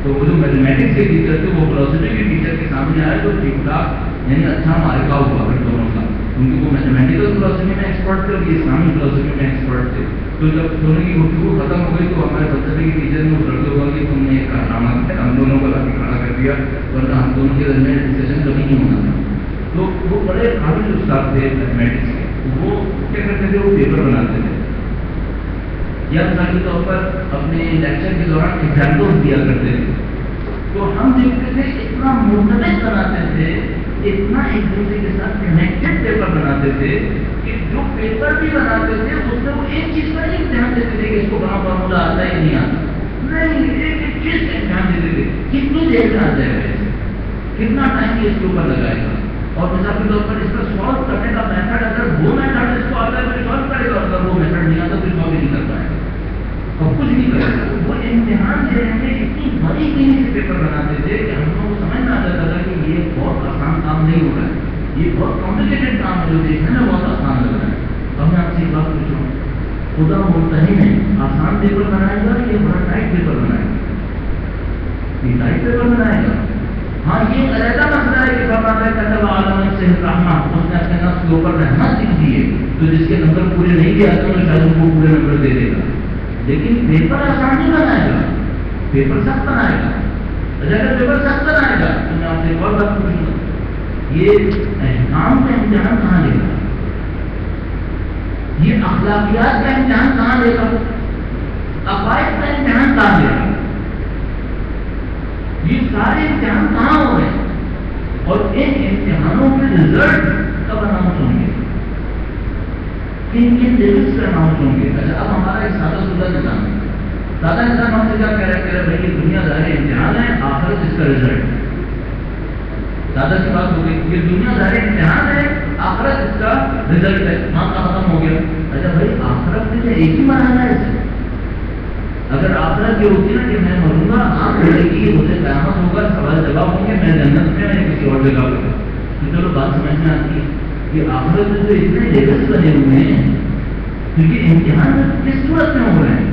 تو وہ جو میتھمیٹکس کے ٹیچر تھے وہ فلاسفی کے ٹیچر کے سامنے آئے تو ٹھیک ٹھاک یعنی اچھا معرکہ ہوا پھر دونوں کا. کیونکہ وہ میتھمیٹیکل فلاسفی میں ایکسپرٹ تھے اور یہ اسلامی فلاسفی میں ایکسپرٹ تھے. تو جب دونوں کی گفتگو ختم ہو گئی تو ہمارے فلسفے کے ٹیچر نے اس لڑکے کو کہ تم نے ایک کارنامہ کیا, ہم دونوں کو لا کے کھڑا کر دیا, ورنہ ہم دونوں کے درمیان ڈسکشن کبھی نہیں ہونا تھا. تو وہ بڑے قابل استاد تھے میتھمیٹکس کے. وہ کیا کرتے تھے, وہ پیپر بناتے تھے, یا مثال کے طور پر اپنے لیکچر کے دوران ایگزامپل دیا کرتے تھے. تو ہم دیکھتے تھے اتنا منتظم بناتے تھے, اتنا ایک دوسرے کے ساتھ کنیکٹڈ پیپر بناتے تھے کہ جو پیپر بھی بناتے تھے اس میں وہ ایک چیز کا نہیں امتحان دیتے تھے کہ اس کو بنا فارمولا آتا ہے نہیں آتا, نہیں, ایک ایک چیز کا امتحان دیتے تھے. کتنی دیر میں آ جائے گا, کتنا ٹائم اس کے اوپر لگائے گا, اور مثال کے طور پر اس کا سالو کرنے کا میتھڈ اگر وہ میتھڈ اس کو آتا ہے تو سالو کرے گا, اگر وہ میتھڈ نہیں آتا تو سالو نہیں کر پائے گا اور کچھ نہیں کرے گا. وہ امتحان دینے میں اتنی بڑی قیمت سے پیپر بناتے تھے کہ ہم لوگوں کو سمجھ میں آ جاتا تھا کہ یہ بہت آسان کام نہیں ہو رہا ہے, یہ بہت کمپلیکیٹڈ کام ہے جو دیکھنے میں بہت آسان لگ رہا ہے. اب میں آپ سے ایک بات پوچھ رہا ہوں, خدا مرتہن ہے, آسان پیپر بنائے گا یا بڑا ٹائٹ پیپر بنائے گا؟ یہ ٹائٹ پیپر بنائے گا. ہاں یہ علیحدہ مسئلہ ہے کہ فرماتا ہے کتب عالم سے رحمت, اس نے اپنے نفس کے اوپر رحمت لکھ دی ہے, تو جس کے نمبر پورے نہیں بھی آتے تو شاید ان کو پورے نمبر دے دے گا. لیکن پیپر آسان نہیں بنائے گا, پیپر سخت بنائے گا. اگر پیپر سخت بنائے گا تو میں آپ سے ایک اور بات پوچھوں گا, یہ احکام کا امتحان کہاں لے گا, یہ اخلاقیات کا امتحان کہاں لے گا, عقائد کا امتحان کہاں لے گا, یہ سارے امتحان کہاں ہو رہے ہیں, اور ان امتحانوں کے رزلٹ کب اناؤنس ہوں گے, کن کن لیولس پہ اناؤنس ہوں گے. اچھا اب ہمارا ایک سادہ سادہ نظام ہے, سادہ نظام ہم سے کیا کہہ رہے ہیں, بھائی یہ دنیا ظاہر امتحان ہے, آخرت اس کا رزلٹ ہے. سادہ سی بات ہو گئی, یہ دنیا ظاہر امتحان ہے, آخرت اس کا رزلٹ ہے, ہاں کا ختم ہو گیا. اچھا بھائی آخرت میں ایک ہی مرانا ہے اسے, اگر آخرت یہ ہوتی نا کہ میں مروں گا, آنکھ کھلے گی, مجھے قیامت ہوگا, سوال جواب ہوں گے, میں جنت میں یا کسی اور جگہ پر, تو چلو بات سمجھ میں آتی ہے. یہ آخرت میں جو اتنے لیولس بنے ہوئے ہیں, کیونکہ امتحان کس صورت میں ہو رہے ہیں,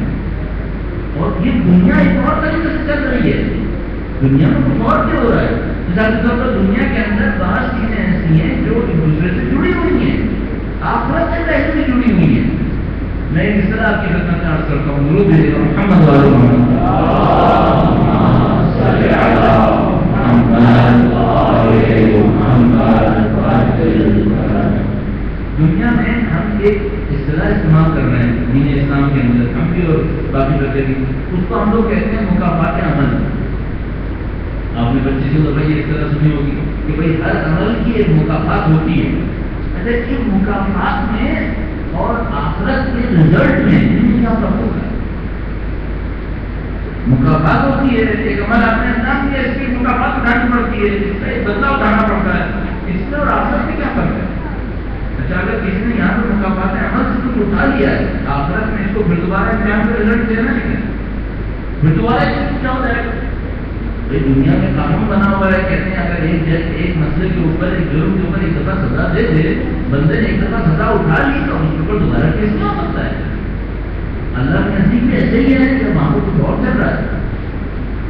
اور یہ دنیا ایک اور طریقے سے چل رہی ہے. دنیا میں کچھ اور کیا ہو رہا ہے, مثال کے طور پر دنیا کے اندر بعض چیزیں ایسی ہیں جو ایک دوسرے سے جڑی ہوئی ہیں, آخرت سے پہلے سے جڑی ہوئی ہیں. میں اس طرح آپ کی خدمت میں عرض کرتا ہوں, درود بھیجے گا محمد وعلی محمد. دنیا میں ہم ایک اصطلاح استعمال کر رہے ہیں دین اسلام کے اندر, ہم بھی اور باقی بچے بھی, اس کو ہم لوگ کہتے ہیں مکافات عمل. آپ نے بچے سے تو بھائی اس طرح سنی ہوگی کہ بھائی ہر عمل کی ایک مکافات ہوتی ہے. اچھا ان مکافات میں اور آخرت کے رزلٹ میں کیا فرق ہوگا؟ مکافات ہوتی ہے, ایک عمل آپ نے انجام دیا, اس کی مکافات اٹھانی پڑتی ہے, اس کا ایک بدلہ اٹھانا پڑتا ہے, اس میں اور آخرت میں کیا فرق ہے؟ اچھا اگر کسی نے یہاں پر مکافات عمل سے کچھ اٹھا لیا ہے, آخرت میں اس کو پھر دوبارہ امتحان کا رزلٹ دینا نہیں ہے, پھر دوبارہ کیا ہو جائے گا؟ بھائی دنیا میں قانون بنا ہوا ہے, کہتے ہیں اگر ایک مسئلے کے اوپر, ایک جرم کے اوپر ایک دفعہ سزا دے دے, بندے نے ایک دفعہ سزا اٹھا لی تو اس کے اوپر دوبارہ کیس نہیں ہو سکتا ہے. اللہ کے نزدیک میں ایسے ہی ہے کہ وہاں کو کچھ اور چل رہا ہے,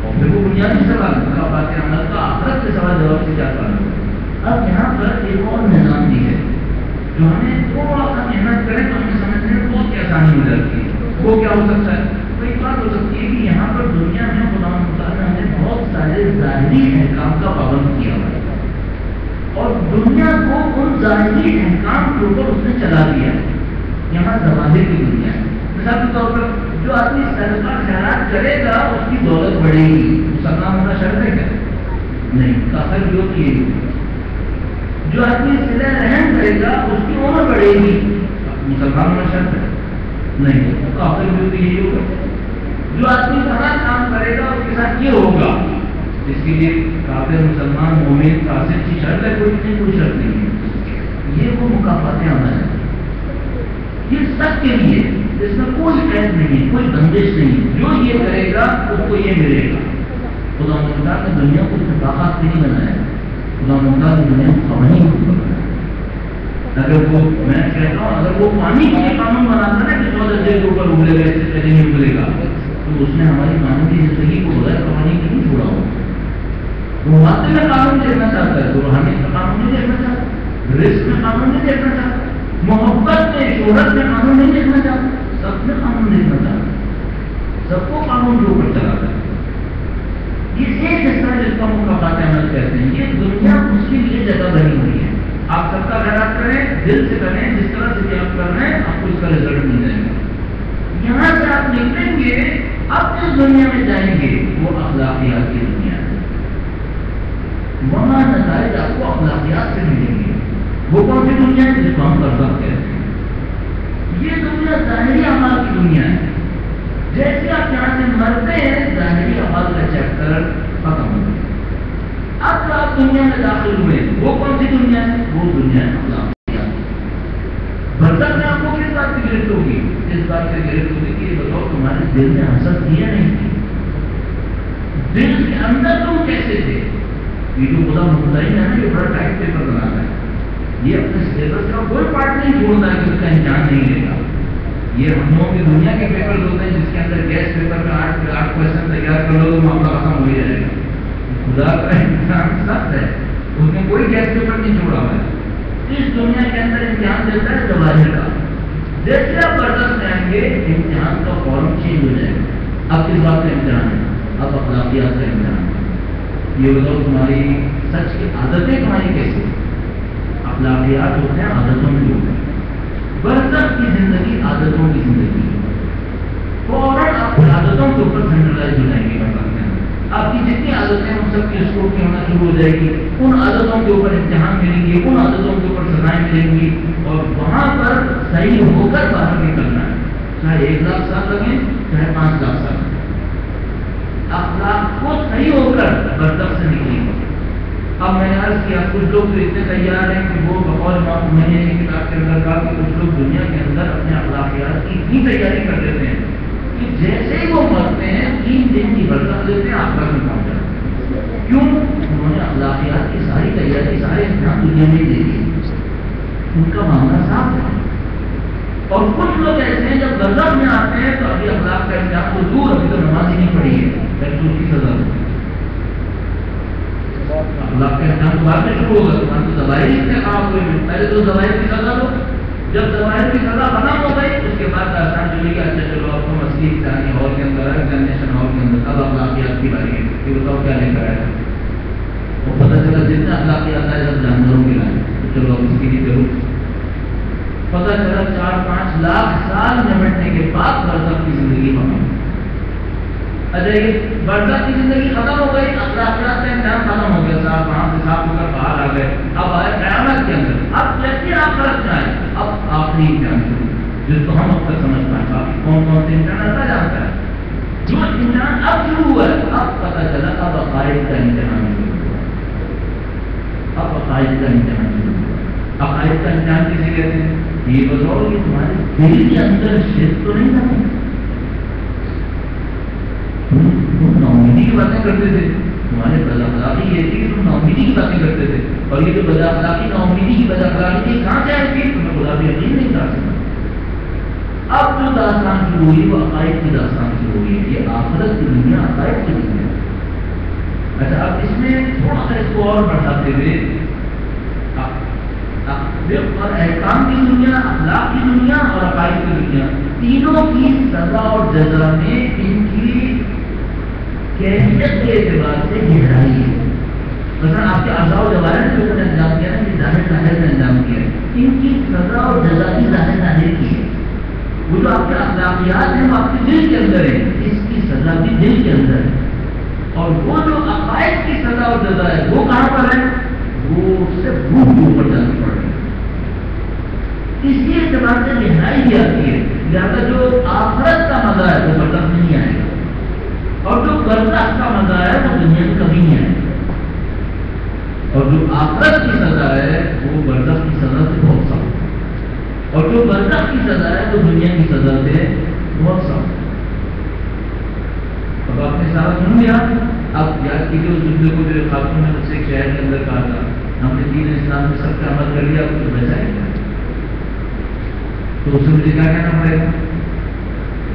اور پھر وہ بنیادی سوال مکافات عمل کا آخرت کے سوال جواب سے کیا کرنا ہے. اب یہاں پر ایک اور نظام بھی ہے جو ہمیں تھوڑا سا محنت کریں تو ہمیں سمجھنے میں بہت ہی آسانی ہو جاتی ہے. وہ کیا ہو سکتا ہے؟ کوئی بات ہو سکتی ہے کہ یہاں پر دنیا میں خدا مطالعہ نے بہت سارے ظاہری احکام کا پابند کیا ہوا ہے, اور دنیا کو ان ظاہری احکام کے اوپر اس نے چلا دیا. یہاں ظواہر کی دنیا ہے. مثال کے طور پر جو آدمی صدقہ خیرات کرے گا اس کی دولت بڑھے گی, مسلمان ہونا شرط ہے کیا؟ نہیں, کافر بھی ہوتی ہے. جو آدمی صلہ رحم کرے گا اس کی عمر بڑھے گی, مسلمان ہونا شرط ہے؟ نہیں, کافر بھی ہوتی یہی ہوگا. جو آدمی بڑا کام کرے گا اس کے ساتھ یہ ہوگا, اس کے لیے کافر, مسلمان, مومن, فاسق کی شرط ہے کوئی شرط نہیں ہے. یہ وہ مکافات عمل ہے, یہ سب کے لیے, اس میں کوئی قید نہیں, کوئی بندش نہیں. جو یہ کرے گا اس کو یہ ملے گا. خدا مختار نے دنیا کو اتفاقات سے نہیں بنایا, خدا مختار نے دنیا کو قوانین کو بنایا. اگر وہ, میں کہتا ہوں, اگر وہ پانی کے قانون بناتا نا کہ 14 درجے کے اوپر ابلے گا, اس سے پہلے نہیں ابلے گا, تو اس نے ہماری قانونی زندگی کو بغیر قوانین کی نہیں چھوڑا ہو. وہ واقعی میں قانون دیکھنا چاہتا ہے, تو روحانی کا قانون نہیں دیکھنا چاہتا. رزق میں قانون نہیں دیکھنا چاہتا, محبت میں, شہرت میں قانون نہیں دیکھنا چاہتا, سب میں قانون دیکھنا چاہتا, سب کو قانون کے اوپر چلاتا ہے. یہ ایک حصہ جس کو ہم مقابلات احمد کہتے ہیں, یہ دنیا اس کے لیے جگہ بنی ہوئی ہے. آپ سب کا خیرات کریں, دل سے کریں, جس طرح سے بھی آپ کر رہے ہیں آپ کو اس کا رزلٹ مل جائے گا. یہاں سے آپ نکلیں گے, اب جس دنیا میں جائیں گے وہ اخلاقیات کی دنیا ہے. وہاں نتائج آپ کو اخلاقیات سے ملیں گے. وہ کون سی دنیا ہے جس کو ہم برزخ کہتے ہیں. یہ دنیا ظاہری اعمال کی دنیا ہے. جیسے آپ یہاں سے مرتے ہیں ظاہری اعمال کا چیپٹر ختم ہو گیا. اب جو آپ دنیا میں داخل ہوئے وہ کون سی دنیا ہے؟ وہ دنیا ہے اخلاقیات. برزخ میں آپ کو کس بات کی گرفت ہوگی؟ اس بات سے گرفت ہوگی کہ یہ بتاؤ تمہارے دل میں حسد تھی یا نہیں تھی؟ دل کے اندر تم کیسے تھے؟ یہ جو خدا مطمئن ہے نا, یہ بڑا ٹائٹ پیپر بناتا ہے. یہ اپنے سلیبس کا کوئی پارٹ نہیں چھوڑتا ہے کہ اس کا امتحان نہیں لے گا. یہ ہم لوگوں کی دنیا کے پیپر ہوتے ہیں جس کے اندر گیس پیپر کا 8 کویشچن تیار کر لو تو معاملہ ختم ہو ہی جائے گا. خدا کا امتحان سخت ہے, اس میں کوئی گیس پیپر نہیں چھوڑا ہوا ہے. اس دنیا کے اندر امتحان دیتا ہے ظواہر کا. جیسے آپ برزخ میں آئیں گے امتحان کا فارم چینج ہو جائے گا. اب کس بات کا امتحان ہے؟ اب اخلاقیات کا امتحان ہے. یہ بتاؤ تمہاری سچ کی عادتیں تمہاری کیسی؟ اخلاقیات ہوتے ہیں, عادتوں میں ہوتے ہیں. برزخ کی زندگی عادتوں کی زندگی ہے. فوراً آپ کی عادتوں کے اوپر سینٹرلائز ہو جائیں گے. آپ کی جتنی عادتیں ان سب کی اسکور کی ہونا شروع ہو جائے گی. ان عادتوں کے اوپر امتحان ملیں گے, ان عادتوں کے اوپر سزائیں ملیں گی, اور وہاں پر صحیح ہو کر باہر نکلنا ہے. چاہے 1 لاکھ سال لگیں, چاہے 5 لاکھ سال لگیں. اخلاق کو صحیح ہو کر برزخ سے نکلیں گے. اب میں نے عرض کیا کچھ لوگ تو اتنے تیار ہیں کہ وہ بقول میں نے ایک کتاب کے اندر کہا کہ کچھ لوگ دنیا کے اندر اپنے اخلاقیات کی اتنی تیاری کر دیتے ہیں کہ جیسے ہی وہ مرتے ہیں 3 دن کی برزخ لیتے ہیں آخرت میں پہنچ جاتے ہیں. کیوں؟ انہوں نے اخلاقیات کی ساری تیاری, سارے امتحان دنیا میں دے دیے. ان کا معاملہ صاف ہے. اور کچھ لوگ ایسے ہیں جب برزخ میں آتے ہیں تو ابھی اخلاق کا امتحان تو دور, ابھی تو نماز ہی نہیں پڑھی ہے, پھر اس کی سزا ہوتی ہے. اخلاق کا امتحان تو بعد میں شروع ہوگا. تمہارے تو ظواہر ہی اتنے خراب ہوئے ہیں, پہلے تو ظواہر کی سزا دو. جب ظواہر کی سزا ختم ہو گئی اس کے بعد آسان چلے گا. اچھا چلو اب ہم اصلی امتحانی ہال کے اندر, ایگزامینیشن ہال کے اندر, اب اخلاقیات کی باری ہے. یہ بتاؤ کیا لے کر آیا؟ وہ پتہ چلا جتنے اخلاقیات آئے سب جانوروں کے لائے, تو چلو اب اس کی بھی ضرور. پتہ چلا 4-5 لاکھ سال نمٹنے کے بعد برزخ کی زندگی ختم. اچھا یہ برزخ کی زندگی ختم ہو گئی, اخلاقیات کا امتحان ختم ہو گیا, صاحب وہاں سے صاف ہو کر باہر آ گئے. اب آئے قیامت کے اندر. اب جیسے آخرت میں آئے اب آخری امتحان شروع, جس کو ہم اب تک سمجھ پائیں. باقی کون کون سے امتحان اللہ جانتا ہے. جو امتحان اب شروع ہوا ہے, اب پتہ چلا اب عقائد کا امتحان شروع ہوا. اب عقائد کا امتحان شروع ہوا. عقائد کا امتحان کسے کہتے ہیں؟ یہ بتاؤ کہ تمہارے دل کے اندر شرک تو نہیں تھا. تم ناامیدی کی باتیں کرتے تھے. تمہارے بد اخلاقی یہ تھی کہ تم ناامیدی کی باتیں کرتے تھے, اور یہ جو بد اخلاقی ناامیدی کی بد اخلاقی تھی کہاں سے آئی تھی؟ تمہیں خدا بھی یقین نہیں کر سکتا. اب جو داستان شروع ہوئی وہ عقائد کی داستان شروع ہوئی. یہ آخرت کی دنیا عقائد کی دنیا. اچھا اب اس میں تھوڑا سا اس کو اور بڑھاتے ہوئے اور احکام کی دنیا, اخلاق کی دنیا اور عقائد کی دنیا, تینوں کی سزا اور جزا میں ان کی کیفیت کے اعتبار سے گہرائی ہے. مثلا آپ کے اعضاء و جوارح جو انہوں نے انجام کیا ہے, ظاہر میں انجام کیا ہے, ان کی سزا اور جزا کی ظاہر کی ہے. وہ جو آپ کے اخلاقیات ہیں وہ آپ کے دل کے اندر ہے, اس کی سزا بھی دل کے اندر ہے. اور وہ جو عقائد کی سزا اور جزا ہے وہ کہاں پر ہے؟ وہ اس سے روح کے اوپر جانی پڑ رہی ہے. اسی اعتبار سے گہرائی بھی آتی ہے. لہٰذا جو آخرت کا مزہ ہے وہ برزخ میں نہیں آئے گا, اور جو برزخ کا مزہ ہے وہ دنیا میں کبھی نہیں آئے گا. اور جو آخرت کی سزا ہے وہ برزخ کی سزا سے بہت سخت ہے, اور جو برزخ کی سزا ہے وہ دنیا کی سزا سے بہت سخت ہے. اب آپ نے سارا سن لیا. اب یاد کیجیے اس جملے کو جو خاتون نے مجھ سے ایک شہر کے اندر کہا تھا, ہم نے دین اسلام میں سب کا عمل کر لیا, کچھ بچا ہے. تو اسے مجھے کیا کہنا پڑے گا؟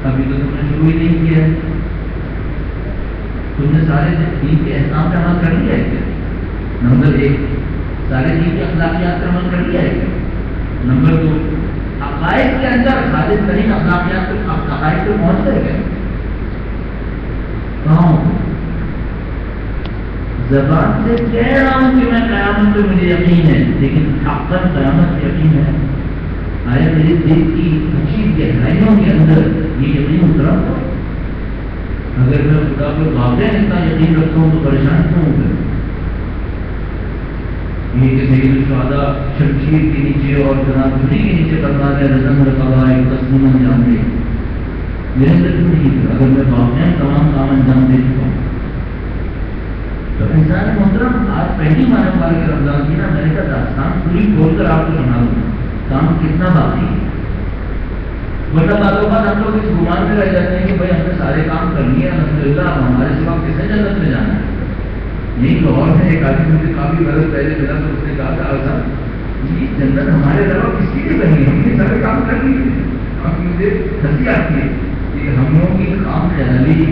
ابھی تو تم نے شروع ہی نہیں کیا ہے. تم نے سارے دین کے احکام پہ عمل کر لیا ہے. نمبر 1 سارے دین کی اخلاقیات پر عمل کر لیا ہے. نمبر 2 عقائد کے اندر خالص ترین اخلاقیات عقائد پہ پہنچ کر گئے کہاں زبان سے کہہ رہا ہوں کہ میں قیامت پہ مجھے یقین ہے لیکن حقاً قیامت پہ یقین ہے. آیا میرے دل کی عجیب گہرائیوں کے اندر یہ یقین اترا تھا. اگر میں خدا کو واقع اتنا یقین رکھتا ہوں تو پریشان کیوں ہوں گا. یہ کہ سید الشہداء شمشیر کے نیچے اور جناب چھری کے نیچے کرنا ہے رضم رقبہ ایک تسلیم انجام دے میرے اندر کیوں نہیں تھا اگر میں واقع تمام کام انجام دے چکا ہوں. تو انسان محترم آج پہلی مانو بار کے رمضان کی نا میں نے کہا داستان پوری کھول کر آپ کو سنا دوں کام کتنا باقی ہے. ورنہ بعض اوقات ہم لوگ اس گمان میں رہ جاتے ہیں کہ بھائی ہم نے سارے کام کر لیے الحمدللہ اب ہمارے سوا کسے جنت میں جانا ہے. یہی لاہور میں ایک آدمی مجھے کافی برس پہلے ملا تو اس نے کہا تھا صاحب جی جنت ہمارے علاوہ کس کی بھی بنی ہم نے سارے کام کر لیے. اب مجھے ہنسی آتی ہے کہ ہم لوگوں کی کام خیالی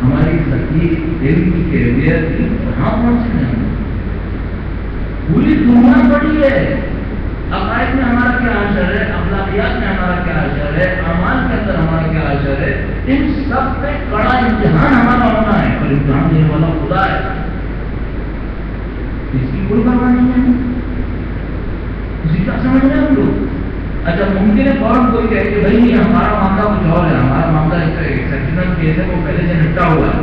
ہماری سچی دل کی کیفیت کہاں پہنچ رہے ہیں. پوری دنیا بڑی ہے. عقائد میں ہمارا کیا اثر ہے, اخلاقیات میں ہمارا کیا اثر ہے, اعمال کے اندر ہمارا کیا اثر ہے, ان سب پہ بڑا امتحان ہمارا ہونا ہے اور امتحان دینے والا خدا ہے. اس کی کوئی پرواہ نہیں ہے. اسی کا سمجھ رہے ہم لوگ. اچھا ممکن ہے فوراً کوئی کہے کہ بھائی ہمارا معاملہ کچھ اور ہے, ہمارا معاملہ ایکسیپشنل کیس ہے وہ پہلے سے نپٹا ہوا ہے.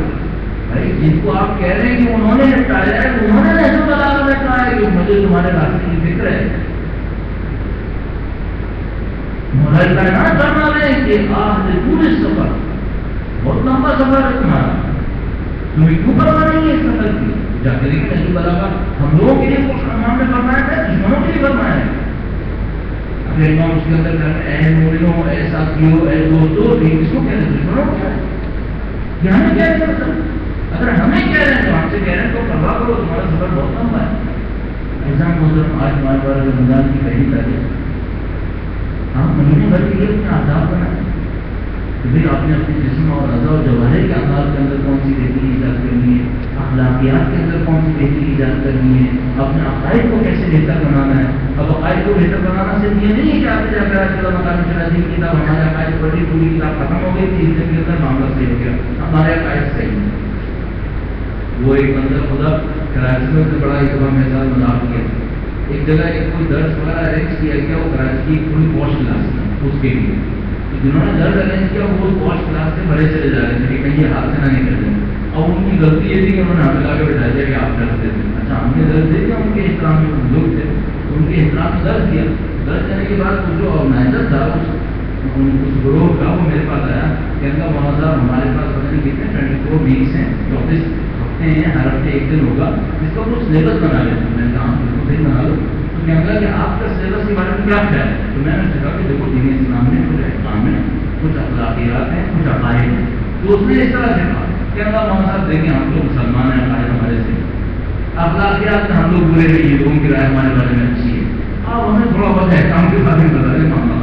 بھائی جن کو آپ کہہ رہے ہیں کہ انہوں نے نپٹایا ہے انہوں نے ایسا بتا کر نپٹایا ہے کہ مجھے تمہارے راستے کی فکر ہے. مولائی کائنات فرما رہے ہیں کہ آخر پورے سفر بہت لمبا سفر ہے تمہارا, تمہیں کیوں پرواہ نہیں ہے اس سفر کی. جا کے لیکن نہیں بلا ہم لوگوں کے لیے ہم نے فرمایا ہے دشمنوں کے لیے فرمایا ہے. اپنے امام اس کے اندر اے مومنوں اے ساتھیوں اے دوستوں اس کو کہہ رہے ہیں دشمنوں کو کیا ہے یہ ہمیں کہہ رہے ہیں. اگر ہمیں کہہ رہے ہیں تو ہم سے کہہ رہے ہیں تو پرواہ کرو تمہارا سفر بہت لمبا ہے. ایسا محترم آج ہمارے پاس رمضان کی پہلی تاریخ آپ مہینے بھر کے لیے اپنے آداب بنائیں کہ بھائی آپ نے اپنے جسم اور اعضاء اور جواہر کے آداب کے اندر کون سی بہتری ایجاد کرنی ہے, اخلاقیات کے اندر کون سی بہتری ایجاد کرنی ہے, اپنے عقائد کو کیسے بہتر بنانا ہے. اب عقائد کو بہتر بنانا صرف یہ نہیں ہے کہ آپ جا کر آج کل مکان شناسی کی کتاب ہمارے عقائد پڑھی پوری کتاب ختم ہو گئی 30 دن کے اندر معاملہ صحیح ہو گیا, ہمارے عقائد صحیح ہے. وہ ایک بندہ خدا کراچی میں سے بڑا ایک دفعہ میرے ساتھ مذاق کیا. ایک جگہ ایک کوئی درس وغیرہ ارینج کیا گیا, وہ کراچی کی پوری پوش کلاس تھی اس کے لیے. جنہوں نے درس ارینج کیا وہ پوش کلاس سے بڑے چلے جا رہے تھے کہ کہیں یہ حادثہ نہ نکل جائے. اور ان کی غلطی یہ تھی کہ انہوں نے ہمیں لا کے بٹھا دیا کہ آپ درس دیتے ہیں. اچھا ہم نے درس دے دیا, ان کے احترام میں بزرگ تھے ان کے احترام میں درس دیا. درس دینے کے بعد جو آرگنائزر تھا اس گروہ کا وہ میرے پاس آیا کہ ان کا موضوع صاحب ہمارے پاس پتہ نہیں کتنے 24 ویکس ہیں 24 ہفتے ہیں, ہر ہفتے ایک دن ہوگا جس کا کچھ سلیبس بنا لیتے ہیں. میں نے کہا بالکل صحیح بنا لو. تو کہنے لگا کہ آپ کا سلیبس کے بارے میں کیا خیال ہے. تو میں نے کہا کہ دیکھو دین اسلام میں کچھ احکام ہیں, کچھ اخلاقیات ہیں, کچھ عقائد ہیں. تو اس نے اس طرح سے کہا کہ اللہ محمد صاحب دیکھیں ہم لوگ مسلمان ہیں, عقائد ہمارے سے, اخلاقیات میں ہم لوگ برے نہیں ہیں, لوگوں کی رائے ہمارے بارے میں اچھی ہے. آپ ہمیں تھوڑا بہت احکام کے بارے میں بتا دیں معاملہ.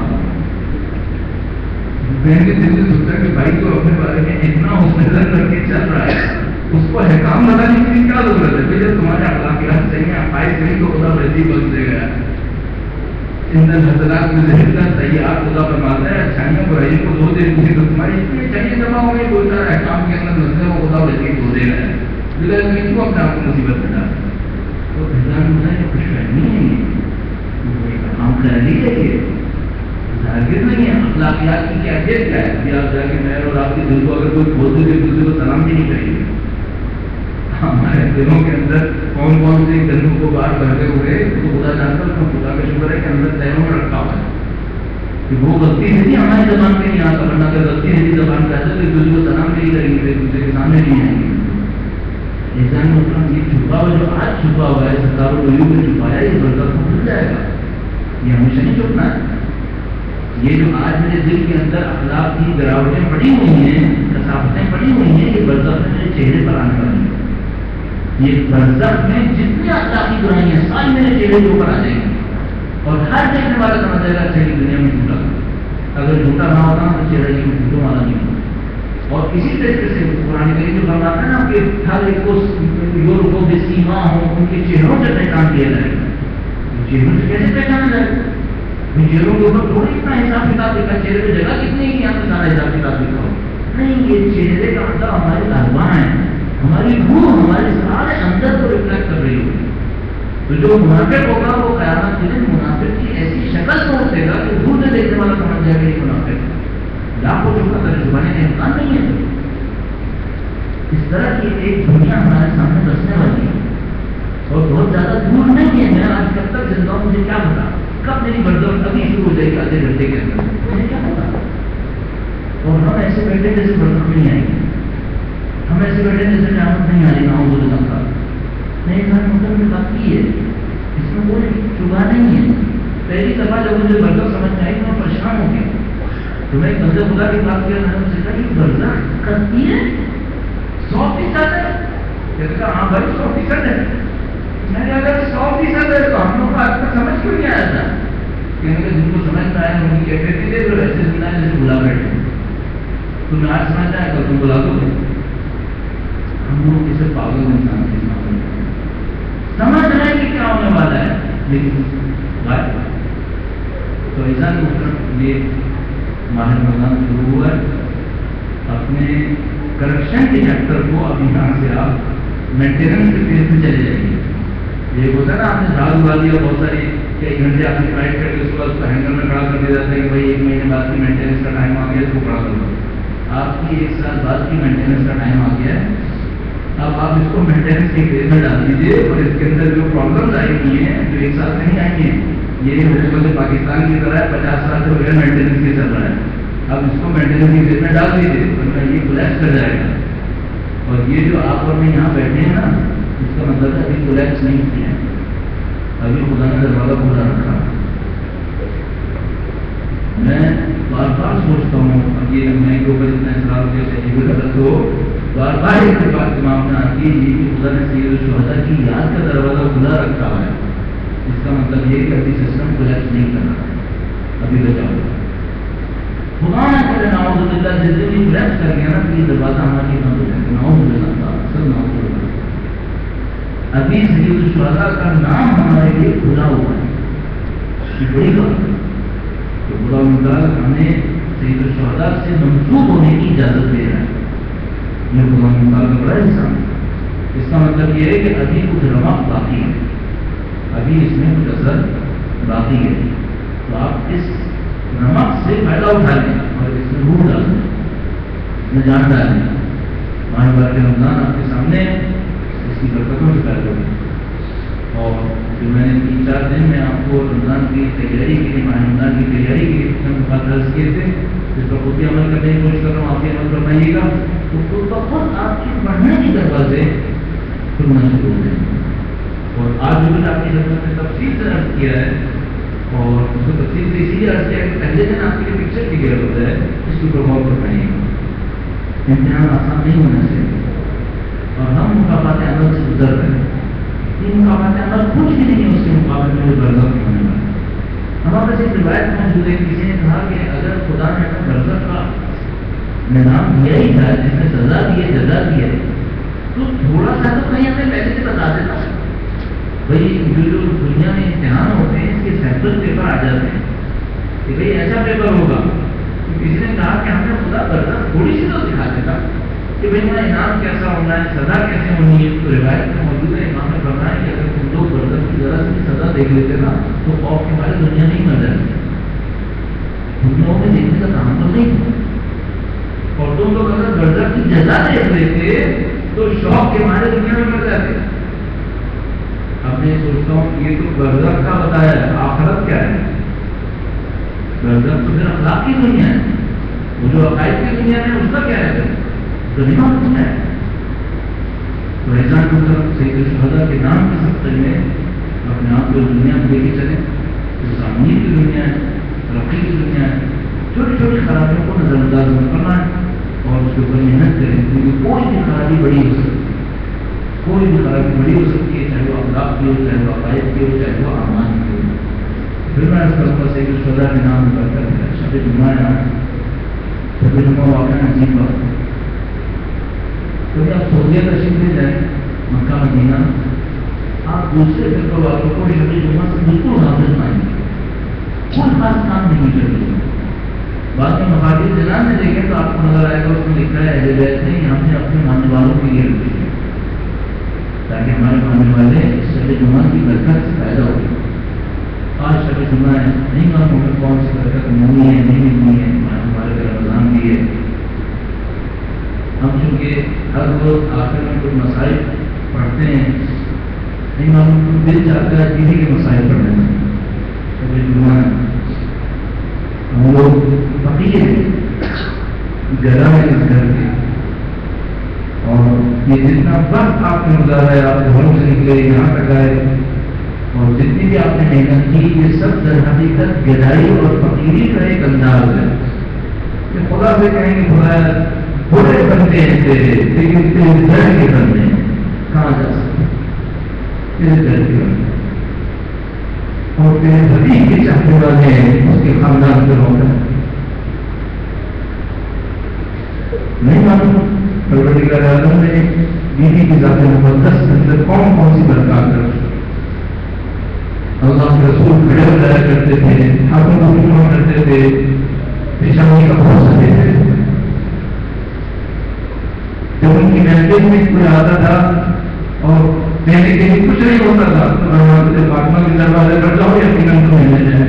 میں نے دل سے سوچا کہ بھائی کو اپنے بارے میں اتنا حسن کر کے چل رہا ہے اس کو احکام بتانے کی کیا ضرورت ہے. جب تمہارے اخلاقیات صحیح ہیں, عقائد صحیح تو خدا ویسے ہی بخش دے گا. ان حضرات میں زہرنا سیاحت خدا فرماتا ہے اچھائیوں برائیوں کو دھو دے مجھے تو تمہاری اتنی چلیے جمع ہو گئی کوئی طرح احکام کے اندر مسئلے وہ خدا ویسے ہی دھو دے گا. بغیر میں کیوں اپنے آپ کو مصیبت میں ڈال. تو انسان ہوتا ہے خوش فہمی ہے, یہ کام خیالی ہے, یہ ظاہر نہیں ہے. اخلاقیات کی کیفیت کیا ہے. ابھی آپ جا کے میں اور آپ کے دل کو اگر کوئی کھول دے تو دوسرے کو سلام بھی نہیں کریں گے. ہمارے دلوں کے اندر کون کون سے گندوں کو باہر بھرے ہوئے تو خدا جانتا ہے. خدا کا شکر ہے کہ اندر تہروں میں رکھا ہوا ہے کہ وہ غلطی سے نہیں ہماری زبان پہ نہیں آتا, ورنہ اگر غلطی سے زبان پہ آتا تو دوسرے کو سلام نہیں کریں گے, دوسرے کے سامنے نہیں آئیں گے. انسان مطلب یہ چھپا ہوا جو آج چھپا ہوا ہے ستاروں کو میں چھپایا یہ برکت کو کھل جائے گا. یہ ہمیشہ نہیں چھپنا ہے. یہ جو آج میرے دل کے اندر اخلاق کی گراوٹیں پڑی ہوئی ہیں, کثافتیں پڑی ہوئی ہیں, یہ برزخ میں میرے چہرے پر آنے والی ہیں. یہ برزخ میں جتنی اخلاقی برائیاں ہیں ساری میرے چہرے کے اوپر آ جائیں گی اور ہر دیکھنے والا سمجھ جائے گا اچھا کی دنیا میں جھوٹا. اگر جھوٹا نہ ہوتا تو چہرہ یہ جھوٹوں والا نہیں ہوتا. اور اسی طریقے سے قرآن کریم جو فرماتا ہے نا کہ ہر ایک کو یورپ کو بے سیما ہو, ان کے چہروں سے پہچان کیا جائے گا. چہروں سے کیسے پہچانا جائے گا؟ چہروں کے اوپر تھوڑی اتنا حساب کتاب لکھا، چہرے پہ جگہ کتنی ہے کہ یہاں پہ سارا حساب کتاب لکھا ہو؟ نہیں، یہ چہرے کا مطلب ہماری ارواح ہے، ہماری روح ہمارے سارے اندر کو ریفلیکٹ کر رہی ہوگی. تو جو منافق ہوگا وہ قیامت کے دن منافق کی ایسی شکل سوچ دے گا کہ دور سے دیکھنے والا سمجھ جائے گا یہ منافق ہے. لاکھوں چھپا کر چھپانے کا امکان نہیں ہے. اس طرح کی ایک دنیا ہمارے سامنے بسنے والی ہے اور بہت زیادہ دور نہیں ہے. میں آج کب تک زندہ ہوں، مجھے کیا پتا کب میری گردن کبھی شروع ہو جائے گی آدھے گھنٹے کے اندر، مجھے کیا پتا. اور ہم ایسے بیٹھے جیسے برکت نہیں آئے گی، ہم ایسے بیٹھے جیسے قیامت نہیں آ رہی. نہ وہ دن کا نہیں گھر مطلب میں بات کی ہے، اس میں کوئی چبھا نہیں ہے. پہلی دفعہ جب مجھے برکت سمجھ میں آئی تو میں پریشان ہو گیا. تو میں بندے خدا کی بات کیا، میں نے اسے کہا یہ برکت کرتی ہے 100% ہے. جیسے کہا ہاں بھائی 100% ہے. میں نے اگر 100% ہے تو ہم لوگ کو آج تک سمجھ کیوں نہیں آیا تھا؟ کیونکہ جن کو سمجھ میں آیا ان کی کیفیت تھی تو ایسے سننا ہے جیسے بلا بیٹھے. تمہیں آج سمجھ آئے گا تم بلا دو گے. ہم لوگ کسی پاگل انسان کے سامنے سمجھ رہے ہیں کہ کیا ہونے والا ہے، لیکن تو ایسا یہ ماہ رمضان شروع ہوا ہے. اپنے کرپشن کے چیپٹر کو اب یہاں سے آپ مینٹیننس کے فیس میں چلے جائیے. یہ ہوتا ہے نا، آپ نے جھاڑ اگا دیا بہت ساری، ایک گھنٹے آپ نے فلائٹ کر کے اس کو ہینگر میں کھڑا کر دیا جاتا ہے کہ بھائی 1 مہینے بعد کی مینٹیننس کا ٹائم آ گیا، اس کو کھڑا کر دو. آپ کی 1 سال بعد کی مینٹیننس کا ٹائم آ گیا ہے. اب آپ اس کو مینٹیننس کے فیز میں ڈال دیجیے اور اس کے اندر جو پرابلمس آئی ہوئی ہیں جو 1 سال سے نہیں آئی ہیں، یہ حکومت پاکستان کی طرح ہے 50 سال سے بغیر مینٹیننس کے چل رہا ہے. اب اس کو مینٹیننس کے فیز میں ڈال دیجیے ورنہ یہ کولیپس کر جائے گا. اور یہ جو آپ اور میں یہاں بیٹھے ہیں نا، اس کا مطلب ہے ابھی کولیپس نہیں کیا ہے، ابھی خدا نے دروازہ کھلا رکھا. میں بار بار سوچتا ہوں، اب یہ میں کے اوپر اتنا اصرار ہو گیا صحیح بھی غلط ہو، بار بار اس کے بات معاملہ آتی ہے کہ خدا نے سید الشہداء کی یاد کا دروازہ کھلا رکھا ہے. اس کا مطلب یہ کہ ابھی سسٹم کولیپس نہیں کر رہا ہے، ابھی بچاؤ. خدا نہ کرے نعوذ باللہ جس دن یہ کولیپس کر گیا نا تو یہ دروازہ ہماری بند ہو جائے گا. نعوذ باللہ، اصل نعوذ باللہ. ابھی سید الشہداء کا نام ہمارے لیے کھلا ہوا ہے. یہ بڑی بات ہے. تو خدا مطالعہ ہمیں سید الشہداء سے منسوب ہونے کی اجازت دے رہا ہے. یہ خدا مطالعہ کا بڑا انسان. اس کا مطلب یہ ہے کہ ابھی کچھ رمق باقی ہے، ابھی اس میں کچھ اثر باقی ہے. تو آپ اس نمک سے فائدہ اٹھا لیں اور اس میں روح ڈال دیں، اس میں جان ڈالیں. ماہ بار رمضان آپ کے سامنے اس کی برکتوں سے پیدا ہوگی. اور جو میں نے 3-4 دن میں آپ کو رمضان کی تیاری کے لیے، ماہ رمضان کی تیاری کے لیے چند درس کیے تھے، جس پر خود بھی عمل کرنے کی کوشش کر رہا ہوں، آپ بھی عمل فرمائیے گا. تو خود بخود آپ کے پڑھنے کے دروازے کھلنا شروع ہو جائیں گے. اور آج جو بھی آپ کی خدمت میں تفصیل سے عرض کیا ہے، اور اس کو تفصیل سے اسی لیے عرض کیا کہ پہلے دن آپ کے لیے پکچر کی گرفت ہوتا ہے، اس کے اوپر غور فرمائیے گا. امتحان آسان نہیں ہونا چاہیے اور ہم مقامات عمل سے گزر رہے ہیں. یہ مقامات عمل کچھ بھی نہیں ہے اس کے مقابلے میں جو برزخ ہونے والا. ہمارے پاس ایک روایت موجود ہے، کسی نے کہا کہ اگر خدا نے اپنا برزخ کا نظام دیا ہی تھا جس میں سزا دی ہے، جزا دی ہے، تو تھوڑا سا تو کہیں ہمیں پہلے سے بتا دیتا. بھائی جو دنیا میں امتحان ہوتے ہیں اس کے سیمپل پیپر آ جاتے ہیں کہ بھائی ایسا پیپر ہوگا. کسی نے کہا کہ ہمیں خدا برزخ تھوڑی سی تو دکھا دیتا کہ بھائی میرا انعام کیسا ہونا ہے، سزا کیسے ہونی ہے. تو روایت میں موجود ہے، امام نے فرمایا کہ اگر تم لوگ برزخ کی ذرا سی سزا دیکھ لیتے نا تو خوف کے ہماری دنیا نہیں مر جاتی. تم لوگوں نے دیکھنے کا کام تو نہیں تھا. اور تم لوگ اگر برزخ کی جزا دیکھ لیتے تو شوق کے ہمارے دنیا میں مر جاتے. اب میں سوچتا ہوں یہ تو برزخ کا بتایا ہے، آخرت کیا ہے؟ برزخ تو پھر اخلاق کی دنیا ہے. وہ جو عقائد کی دنیا ہے اس کا کیا ہے؟ غنیمت دنیا ہے. تو ایسا سید الشہداء کے نام کے سفر میں اپنے آپ کو دنیا میں لے کے چلیں. تعمیر کی دنیا ہے، ترقی کی دنیا ہے. چھوٹی چھوٹی خرابیوں کو نظر انداز نہ کرنا ہے اور اس کے اوپر محنت کریں، کیونکہ کوئی بھی خرابی بڑی ہو سکتی ہے. کوئی بھی خرابی بڑی ہو سکتی ہے، چاہے وہ اخلاق کی ہو، چاہے وہ عقائد کی ہو، چاہے وہ اعمال کی ہو. پھر میں اس کا سید الشہداء کے نام پر کرتا ہے. شب جمعہ ہے آج. شب جمعہ واقعہ عجیب بات ہے. کیونکہ آپ سعودیہ تشریف لے جائیں، مکہ مدینہ، آپ دوسرے فرقوں والوں کو شب جمعہ سے بالکل غافل پائیں گے، کوئی خاص کام نہیں شب جمعہ۔ باقی مخاطب جناب نے دیکھے تو آپ کو نظر آئے گا اس میں لکھا ہے اہل بیت نہیں، ہم نے اپنے ماننے والوں کے لیے رکھی ہے تاکہ ہمارے ماننے والے شب جمعہ کی برکت سے فائدہ ہو۔ آج شب جمعہ ہے، نہیں معلوم ہمیں کون سی برکت ملی ہے نہیں ملی ہے، ہمارے گھر رمضان بھی ہے۔ ہم چونکہ ہر روز آخر میں کچھ مسائل پڑھتے ہیں، نہیں معلوم دل چاہتا ہے کسی کے مسائل پڑھنے میں۔ شب جمعہ ہم لوگ فقیر ہیں، جگہ ہے اس گھر کی، اور یہ جتنا وقت آپ نے گزارا ہے، آپ گھروں سے نکلے یہاں تک آئے، اور جتنی بھی آپ نے محنت کی، یہ سب در حقیقت گدائی اور فقیری کا ایک انداز ہے کہ خدا سے کہیں گے خدا بڑے بندے ہیں تیرے، لیکن تیرے گھر کے بندے ہیں، کہاں جا سکتے تیرے گھر کے بندے، اور تیرے حبیب کے چاہنے والے ہیں اس کے خاندان سے ہوتا ہے۔ نہیں معلوم پروردگار عالم نے بیوی کی ذات مقدس کے اندر کون کون سی برکات رکھی۔ اللہ کے رسول کھڑے ہو جایا کرتے تھے، ہاتھوں کو پھیلایا کرتے تھے، پیشانی کا بھروسہ دیتے تھے۔ جب ان کی محفل میں کوئی آتا تھا اور دینے کے لیے کچھ نہیں ہوتا تھا تو فاطمہ کے دروازے پر جاؤ یا یقیناً تمہیں مل جائے۔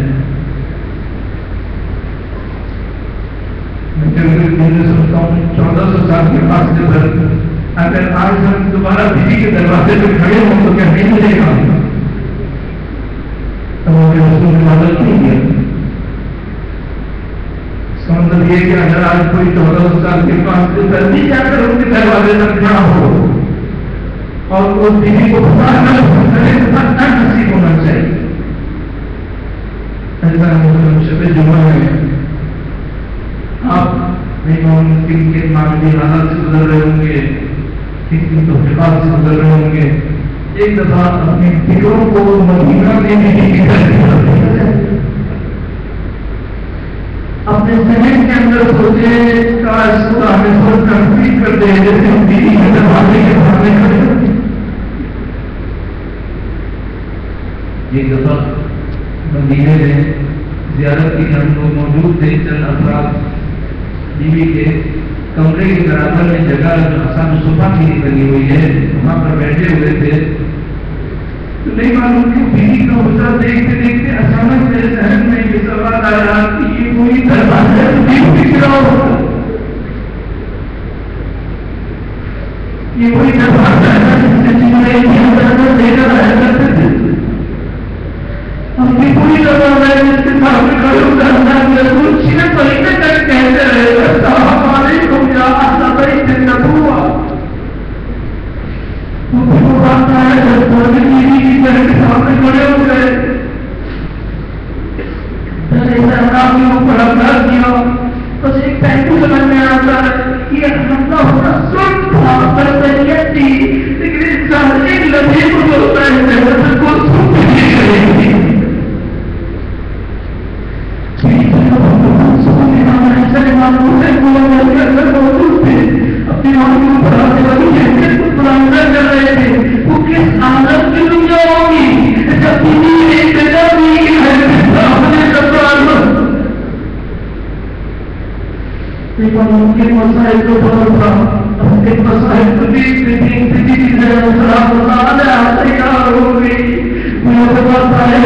میں سوچتا ہوں 1400 سال کے فاصلے پر اگر آج ہم دوبارہ بیوی کے دروازے پہ کھڑے ہوں تو کیا نہیں ملے گا؟ رسول نے مدد نہیں کیا۔ اس کا مطلب یہ کہ اگر آج کوئی 1400 سال کے فاصلے پر بھی جا کر ان کے دروازے پر کھڑا ہو اور اس بیوی کو نصیب ہونا چاہیے۔ ایسا شب جمعہ ہے، آپ نہیں کے معاملے حالات سے گزر رہے ہوں گے، کسی توفیقات سے گزر رہے ہوں گے، ایک دفعہ اپنی فکروں کو مدینہ میں بھی اپنے ذہن کے اندر سوچے کاش خدا ہمیں سوچ کر نصیب کر دے جیسے ہم بیوی کے دروازے کے سامنے کھڑے ہوتے۔ ایک دفعہ مدینے میں زیارت کی ہم لوگ موجود تھے، چند افراد بیوی کے کمرے کے برابر میں جگہ جو اصحاب صفا کی بنی ہوئی ہے وہاں پر بیٹھے ہوئے تھے، تو نہیں معلوم کہ بیوی کا حسن دیکھتے دیکھتے اچانک میرے ذہن میں یہ سوال آیا کہ یہ کوئی دروازہ ہے تو بیوی کیا ہوگا؟ یہ کوئی دروازہ ہے جس سے چیزیں دے کر آیا کرتے تھے، اپنی پوری دروازہ ہے جس کے سامنے کھڑے ہو کر رسول چھنے پرینے تک کہتے رہے السلام علیکم یا اہل بیت النبوہ۔ وہ بات ہے جب پوری بیوی کی طرح کے سامنے کھڑے ہو گئے، احترام کے اوپر انداز کیا، بس ایک پہلو سمجھ میں آتا ہے یہ حملہ ہونا سن تھا برطریت تھی، لیکن انسان ایک لمحے کو جو ہوتا ہے جب کو سن بھی کرے گی۔ اپنی آنکھوں کو پڑھانے والی حیثیت کو پرامدہ کر رہے تھے، وہ کس عالم کی دنیا ہوگی جب بیوی ایک جگہ بھی اپنے ممکن مسائل کو بہت تھا، اپنے مسائل کو دیکھتے دیکھتے تیار ہو گئی، مجھے بتا ہے